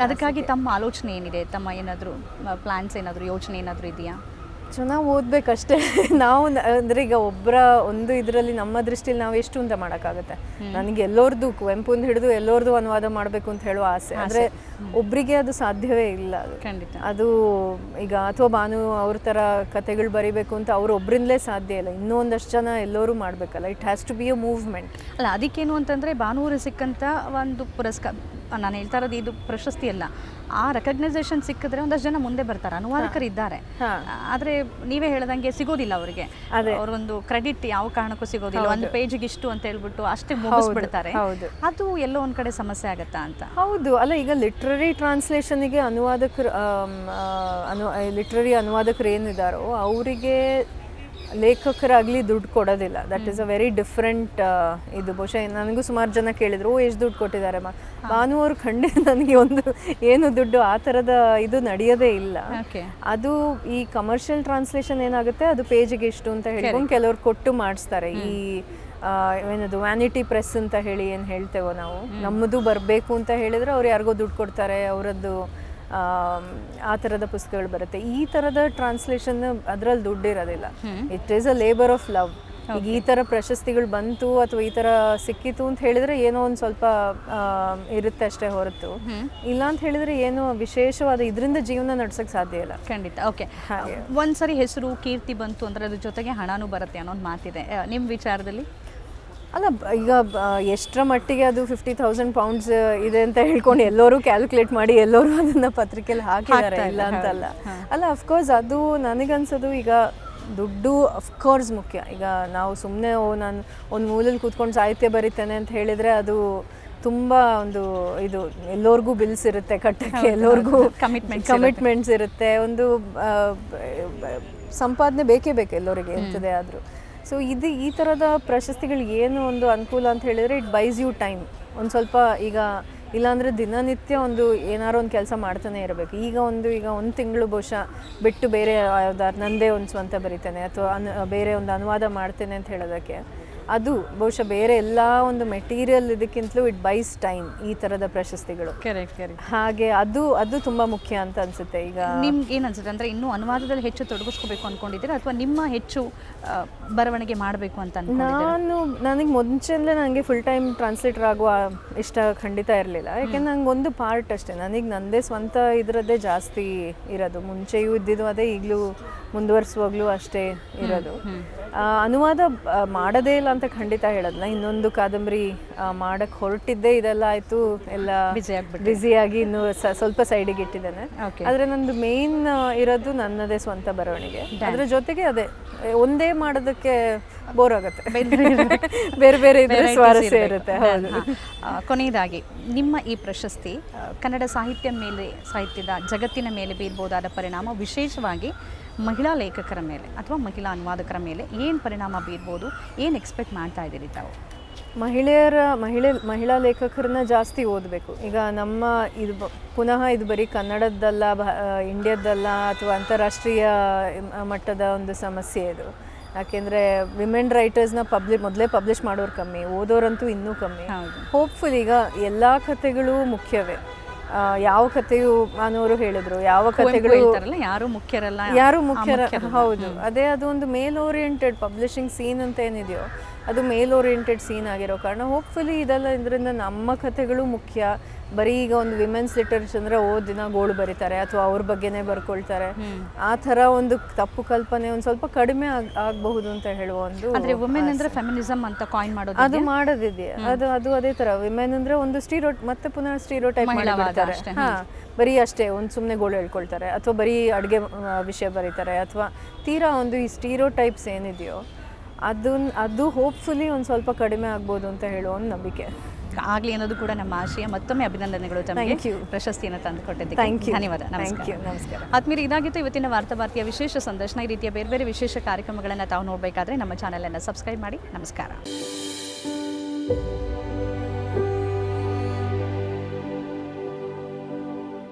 ಅದಕ್ಕಾಗಿ ತಮ್ಮ ಆಲೋಚನೆ ಏನಿದೆ? ತಮ್ಮ ಏನಾದರೂ ಪ್ಲ್ಯಾನ್ಸ್, ಏನಾದರೂ ಯೋಚನೆ ಏನಾದರೂ ಇದೆಯಾ? ಚೆನ್ನಾಗಿ ಓದಬೇಕಷ್ಟೇ ನಾವು. ಅಂದರೆ ಈಗ ಒಬ್ಬರ ಒಂದು ಇದರಲ್ಲಿ ನಮ್ಮ ದೃಷ್ಟಿಯಲ್ಲಿ ನಾವು ಎಷ್ಟು ಅಂತ ಮಾಡೋಕ್ಕಾಗುತ್ತೆ. ನನಗೆ ಎಲ್ಲರದ್ದು, ಕುವೆಂಪುಂದು ಹಿಡಿದು ಎಲ್ಲರದ್ದು ಅನುವಾದ ಮಾಡಬೇಕು ಅಂತ ಹೇಳುವ ಆಸೆ. ಆದರೆ ಒಬ್ಬರಿಗೆ ಅದು ಸಾಧ್ಯವೇ ಇಲ್ಲ. ಅದು ಖಂಡಿತ. ಅದು ಈಗ ಅಥವಾ ಭಾನು ಅವ್ರ ಥರ ಕತೆಗಳು ಬರೀಬೇಕು ಅಂತ ಅವ್ರು ಒಬ್ಬರಿಂದಲೇ ಸಾಧ್ಯ ಇಲ್ಲ. ಇನ್ನೂ ಒಂದಷ್ಟು ಜನ ಎಲ್ಲರೂ ಮಾಡಬೇಕಲ್ಲ. It has to be a movement. ಅಲ್ಲ, ಅದಕ್ಕೇನು ಅಂತಂದರೆ ಭಾನುವಾರ ಸಿಕ್ಕಂಥ ಒಂದು ಪುರಸ್ಕಾರ, ನಾನು ಹೇಳ್ತಾ ಇರೋದು ಇದು ಪ್ರಶಸ್ತಿ ಅಲ್ಲ, ಆ ರೆಕಗ್ನೈಸೇಷನ್ ಸಿಕ್ಕಿದ್ರೆ ಒಂದಷ್ಟು ಜನ ಮುಂದೆ ಬರ್ತಾರೆ, ಅನುವಾದಕರು ಇದ್ದಾರೆ. ಆದರೆ ನೀವೇ ಹೇಳ್ದಂಗೆ ಸಿಗೋದಿಲ್ಲ ಅವರಿಗೆ, ಅವ್ರೊಂದು ಕ್ರೆಡಿಟ್ ಯಾವ ಕಾರಣಕ್ಕೂ ಸಿಗೋದಿಲ್ಲ. ಒಂದು ಪೇಜಿಗೆ ಇಷ್ಟು ಅಂತ ಹೇಳ್ಬಿಟ್ಟು ಅಷ್ಟೇ ಮುಗಿಸ್ಬಿಡ್ತಾರೆ. ಅದು ಎಲ್ಲೋ ಒಂದು ಕಡೆ ಸಮಸ್ಯೆ ಆಗತ್ತಾ ಅಂತ. ಹೌದು. ಅಲ್ಲ, ಈಗ ಲಿಟ್ರರಿ ಟ್ರಾನ್ಸ್ಲೇಷನ್ಗೆ ಅನುವಾದಕರು, ಲಿಟ್ರರಿ ಅನುವಾದಕರು ಏನಿದ್ದಾರೋ ಅವರಿಗೆ ಲೇಖಕರಾಗಲಿ ದುಡ್ಡು ಕೊಡೋದಿಲ್ಲ. That is a very different ಇದು. ಬಹುಶಃ ನನಗೂ ಸುಮಾರು ಜನ ಕೇಳಿದ್ರು, ಎಷ್ಟು ದುಡ್ಡು ಕೊಟ್ಟಿದ್ದಾರೆ ಭಾನು ಅವರು. ಖಂಡಿತ ನನಗೆ ಒಂದು ಏನು ದುಡ್ಡು ಆ ಥರದ ಇದು ನಡೆಯೋದೇ ಇಲ್ಲ. ಅದು ಈ ಕಮರ್ಷಿಯಲ್ ಟ್ರಾನ್ಸ್ಲೇಷನ್ ಏನಾಗುತ್ತೆ, ಅದು ಪೇಜಿಗೆ ಇಷ್ಟು ಅಂತ ಹೇಳ್ಕೊಂಡು ಕೆಲವ್ರು ಕೊಟ್ಟು ಮಾಡಿಸ್ತಾರೆ. ಈ ಏನದು ವ್ಯಾನಿಟಿ ಪ್ರೆಸ್ ಅಂತ ಹೇಳಿ ಏನು ಹೇಳ್ತೇವೋ ನಾವು, ನಮ್ಮದು ಬರಬೇಕು ಅಂತ ಹೇಳಿದ್ರೆ ಅವ್ರು ಯಾರಿಗೋ ದುಡ್ಡು ಕೊಡ್ತಾರೆ, ಅವರದ್ದು ಆ ಥರದ ಪುಸ್ತಕಗಳು ಬರುತ್ತೆ. ಈ ಥರದ ಟ್ರಾನ್ಸ್ಲೇಷನ್ ಅದರಲ್ಲಿ ದುಡ್ಡು ಇರೋದಿಲ್ಲ. It is a labour of love. ಈಗ ಈ ಥರ ಪ್ರಶಸ್ತಿಗಳು ಬಂತು ಅಥವಾ ಈ ಥರ ಸಿಕ್ಕಿತು ಅಂತ ಹೇಳಿದ್ರೆ ಏನೋ ಒಂದು ಸ್ವಲ್ಪ ಇರುತ್ತೆ ಅಷ್ಟೇ ಹೊರತು, ಇಲ್ಲ ಅಂತ ಹೇಳಿದ್ರೆ ಏನೋ ವಿಶೇಷವಾದ ಇದರಿಂದ ಜೀವನ ನಡ್ಸೋಕ್ಕೆ ಸಾಧ್ಯ ಇಲ್ಲ. ಖಂಡಿತ. ಓಕೆ, ಒಂದ್ಸರಿ ಹೆಸರು ಕೀರ್ತಿ ಬಂತು ಅಂದರೆ ಅದ್ರ ಜೊತೆಗೆ ಹಣನೂ ಬರುತ್ತೆ ಅನ್ನೋ ಒಂದು ಮಾತಿದೆ. ನಿಮ್ಮ ವಿಚಾರದಲ್ಲಿ? ಅಲ್ಲ, ಈಗ ಎಷ್ಟರ ಮಟ್ಟಿಗೆ ಅದು 50,000 ಪೌಂಡ್ಸ್ ಇದೆ ಅಂತ ಹೇಳ್ಕೊಂಡು ಎಲ್ಲರೂ ಕ್ಯಾಲ್ಕುಲೇಟ್ ಮಾಡಿ ಎಲ್ಲರೂ ಅದನ್ನು ಪತ್ರಿಕೆಯಲ್ಲಿ ಹಾಕಿದ್ದಾರೆ, ಇಲ್ಲ ಅಂತಲ್ಲ. ಅಲ್ಲ, ಅಫ್ಕೋರ್ಸ್ ಅದು ನನಗನ್ಸೋದು ಈಗ ದುಡ್ಡು ಅಫ್ಕೋರ್ಸ್ ಮುಖ್ಯ. ಈಗ ನಾವು ಸುಮ್ಮನೆ ನಾನು ಒಂದು ಮೂಲಲ್ಲಿ ಕೂತ್ಕೊಂಡು ಸಾಹಿತ್ಯ ಬರೀತೇನೆ ಅಂತ ಹೇಳಿದರೆ ಅದು ತುಂಬ ಒಂದು ಇದು, ಎಲ್ಲರಿಗೂ ಬಿಲ್ಸ್ ಇರುತ್ತೆ ಕಟ್ಟಕ್ಕೆ, ಎಲ್ಲರಿಗೂ ಕಮಿಟ್ಮೆಂಟ್ಸ್ ಇರುತ್ತೆ, ಒಂದು ಸಂಪಾದನೆ ಬೇಕೇ ಬೇಕು ಎಲ್ಲರಿಗೆ ಎಂಥದೇ ಆದರೂ. ಸೊ ಇದು ಈ ಥರದ ಪ್ರಶಸ್ತಿಗಳು ಏನು ಒಂದು ಅನುಕೂಲ ಅಂತ ಹೇಳಿದರೆ, ಇಟ್ ಬೈಸ್ ಯು ಟೈಮ್. ಒಂದು ಸ್ವಲ್ಪ ಈಗ ಇಲ್ಲಾಂದರೆ ದಿನನಿತ್ಯ ಒಂದು ಏನಾರು ಒಂದು ಕೆಲಸ ಮಾಡ್ತಾನೆ ಇರಬೇಕು. ಈಗ ಒಂದು ತಿಂಗಳು ಬಹುಶಃ ಬಿಟ್ಟು ಬೇರೆ ಯಾವ್ದಾರು ನನ್ನದೇ ಒಂದು ಸ್ವಂತ ಬರೀತೇನೆ ಅಥವಾ ಬೇರೆ ಒಂದು ಅನುವಾದ ಮಾಡ್ತೇನೆ ಅಂತ ಹೇಳೋದಕ್ಕೆ, ಅದು ಬಹುಶಃ ಬೇರೆ ಎಲ್ಲ ಒಂದು ಮೆಟೀರಿಯಲ್ ಇದಕ್ಕಿಂತಲೂ ಇಟ್ ಬೈಸ್ ಟೈಮ್ ಈ ಥರದ ಪ್ರಶಸ್ತಿಗಳು. ಹಾಗೆ ಅದು ತುಂಬ ಮುಖ್ಯ ಅಂತ ಅನಿಸುತ್ತೆ. ಈಗ ನಿಮ್ಗೆ ಏನು ಅನ್ಸುತ್ತೆ ಅಂದರೆ, ಇನ್ನೂ ಅನುವಾದದಲ್ಲಿ ಹೆಚ್ಚು ತೊಡಗಿಸ್ಕೋಬೇಕು ಅಂದ್ಕೊಂಡಿದ್ದೀರಾ ಅಥವಾ ನಿಮ್ಮ ಹೆಚ್ಚು ಬರವಣಿಗೆ ಮಾಡಬೇಕು ಅಂತ? ನನಗೆ ಮುಂಚೆಯಲ್ಲೇ ನನಗೆ ಫುಲ್ ಟೈಮ್ ಟ್ರಾನ್ಸ್ಲೇಟರ್ ಆಗುವ ಇಷ್ಟ ಖಂಡಿತ ಇರಲಿಲ್ಲ. ಯಾಕೆಂದ್ರೆ ನಂಗೆ ಒಂದು ಪಾರ್ಟ್ ಅಷ್ಟೇ, ನನಗೆ ನನ್ನದೇ ಸ್ವಂತ ಇದರದ್ದೇ ಜಾಸ್ತಿ ಇರೋದು. ಮುಂಚೆಯೂ ಇದ್ದಿದ್ದು ಅದೇ, ಈಗಲೂ ಮುಂದುವರಿಸುವಾಗಲೂ ಅಷ್ಟೇ ಇರೋದು. ಅನುವಾದ ಮಾಡೋದೇ ಇಲ್ಲ ಅಂತ ಖಂಡಿತ ಹೇಳೋದಿಲ್ಲ. ಇನ್ನೊಂದು ಕಾದಂಬರಿ ಮಾಡೋಕ್ಕೆ ಹೊರಟಿದ್ದೆ, ಇದೆಲ್ಲ ಆಯಿತು, ಎಲ್ಲ ಬ್ಯುಸಿಯಾಗಿ ಇನ್ನು ಸ್ವಲ್ಪ ಸೈಡಿಗೆ ಇಟ್ಟಿದ್ದೇನೆ. ಆದರೆ ನಂದು ಮೇನ್ ಇರೋದು ನನ್ನದೇ ಸ್ವಂತ ಬರವಣಿಗೆ. ಅದರ ಜೊತೆಗೆ ಅದೇ ಒಂದೇ ಮಾಡೋದಕ್ಕೆ ಬೋರ್ ಆಗುತ್ತೆ. ಬೇರೆ ಬೇರೆ ಇದ್ರೆ ಸ್ವಾರಸ್ಯ ಇರುತ್ತೆ. ಹೌದು. ಕೊನೆಯದಾಗಿ ನಿಮ್ಮ ಈ ಪ್ರಶಸ್ತಿ ಕನ್ನಡ ಸಾಹಿತ್ಯದ ಜಗತ್ತಿನ ಮೇಲೆ ಬೀರ್ಬೋದಾದ ಪರಿಣಾಮ, ವಿಶೇಷವಾಗಿ ಮಹಿಳಾ ಲೇಖಕರ ಮೇಲೆ ಅಥವಾ ಮಹಿಳಾ ಅನುವಾದಕರ ಮೇಲೆ ಏನು ಪರಿಣಾಮ ಬೀರ್ಬೋದು, ಏನು ಎಕ್ಸ್ಪೆಕ್ಟ್ ಮಾಡ್ತಾ ಇದ್ದೀರಿ ತಾವು? ಮಹಿಳಾ ಲೇಖಕರನ್ನ ಜಾಸ್ತಿ ಓದಬೇಕು. ಈಗ ನಮ್ಮ ಇದು ಪುನಃ ಇದು ಬರೀ ಕನ್ನಡದ್ದಲ್ಲ, ಇಂಡಿಯಾದ್ದಲ್ಲ ಅಥವಾ ಅಂತಾರಾಷ್ಟ್ರೀಯ ಮಟ್ಟದ ಒಂದು ಸಮಸ್ಯೆ ಇದು. ಯಾಕೆಂದರೆ ವಿಮೆನ್ ರೈಟರ್ಸ್ನ ಮೊದಲೇ ಪಬ್ಲಿಷ್ ಮಾಡೋರು ಕಮ್ಮಿ, ಓದೋರಂತೂ ಇನ್ನೂ ಕಮ್ಮಿ. ಹೋಪ್ಫುಲ್ ಈಗ ಎಲ್ಲ ಕಥೆಗಳು ಮುಖ್ಯವೇ. ಯಾವ ಕಥೆಯು ಮಾನವರು ಹೇಳಿದ್ರು, ಯಾವ ಕಥೆಗಳು ಯಾರು ಮುಖ್ಯರಲ್ಲ. ಹೌದು, ಅದೇ ಅದು ಒಂದು ಮೇಲ್ ಓರಿಯೆಂಟೆಡ್ ಪಬ್ಲಿಷಿಂಗ್ ಸೀನ್ ಅಂತ ಏನಿದೆಯೋ ಅದು ಮೇಲ್ ಓರಿಯೆಂಟೆಡ್ ಸೀನ್ ಆಗಿರೋ ಕಾರಣ ಹೋಪ್ಫುಲಿ ಇದೆಲ್ಲ ಇದರಿಂದ ನಮ್ಮ ಕಥೆಗಳು ಮುಖ್ಯ. ಬರೀ ಈಗ ಒಂದು ವಿಮೆನ್ಸ್ ಲಿಟರೇಚರ್ ಅಂದರೆ ದಿನ ಗೋಳು ಬರೀತಾರೆ ಅಥವಾ ಅವ್ರ ಬಗ್ಗೆನೇ ಬರ್ಕೊಳ್ತಾರೆ, ಆ ಥರ ಒಂದು ತಪ್ಪು ಕಲ್ಪನೆ ಒಂದು ಸ್ವಲ್ಪ ಕಡಿಮೆ ಆಗಬಹುದು ಅಂತ ಹೇಳುವ ಒಂದು. ಆದರೆ ವುಮೆನ್ ಅಂದರೆ ಫೆಮಿನಿಸಮ್ ಅಂತ ಕಾಯಿನ್ ಮಾಡೋದು, ಅದು ಮಾಡೋದಿದೆಯಾ, ಅದು ಅದೇ ಥರ ವಿಮೆನ್ ಅಂದರೆ ಒಂದು ಮತ್ತೆ ಪುನಃ ಸ್ಟೀರಿಯೋಟೈಪ್ ಮಾಡಿಬಿಡ್ತಾರೆ. ಬರೀ ಅಷ್ಟೇ ಒಂದು ಸುಮ್ಮನೆ ಗೋಳು ಹೇಳ್ಕೊಳ್ತಾರೆ ಅಥವಾ ಬರೀ ಅಡುಗೆ ವಿಷಯ ಬರೀತಾರೆ ಅಥವಾ ತೀರಾ ಒಂದು ಈ ಸ್ಟೀರಿಯೋಟೈಪ್ಸ್ ಏನಿದೆಯೋ ಅದು ಹೋಪ್ಫುಲಿ ಒಂದು ಸ್ವಲ್ಪ ಕಡಿಮೆ ಆಗ್ಬೋದು ಅಂತ ಹೇಳುವ ಒಂದು ನಂಬಿಕೆ ಆಗಲಿ ಅನ್ನೋದು ಕೂಡ ನಮ್ಮ ಆಶಯ. ಮತ್ತೊಮ್ಮೆ ಅಭಿನಂದನೆಗಳು ತಮಗೆ ಪ್ರಶಸ್ತಿಯನ್ನು ತಂದುಕೊಟ್ಟಿದ್ದಕ್ಕೆ. ಧನ್ಯವಾದ. ನಮಸ್ಕಾರ. ಆದ್ಮೇಲೆ ಇದಾಗಿತ್ತು ಇವತ್ತಿನ ವಾರ್ತಾಭಾರತಿಯ ವಿಶೇಷ ಸಂದರ್ಶನ. ಈ ರೀತಿಯ ಬೇರೆ ಬೇರೆ ವಿಶೇಷ ಕಾರ್ಯಕ್ರಮಗಳನ್ನು ತಾವು ನೋಡಬೇಕಾದ್ರೆ ನಮ್ಮ ಚಾನಲನ್ನು ಸಬ್ಸ್ಕ್ರೈಬ್ ಮಾಡಿ. ನಮಸ್ಕಾರ.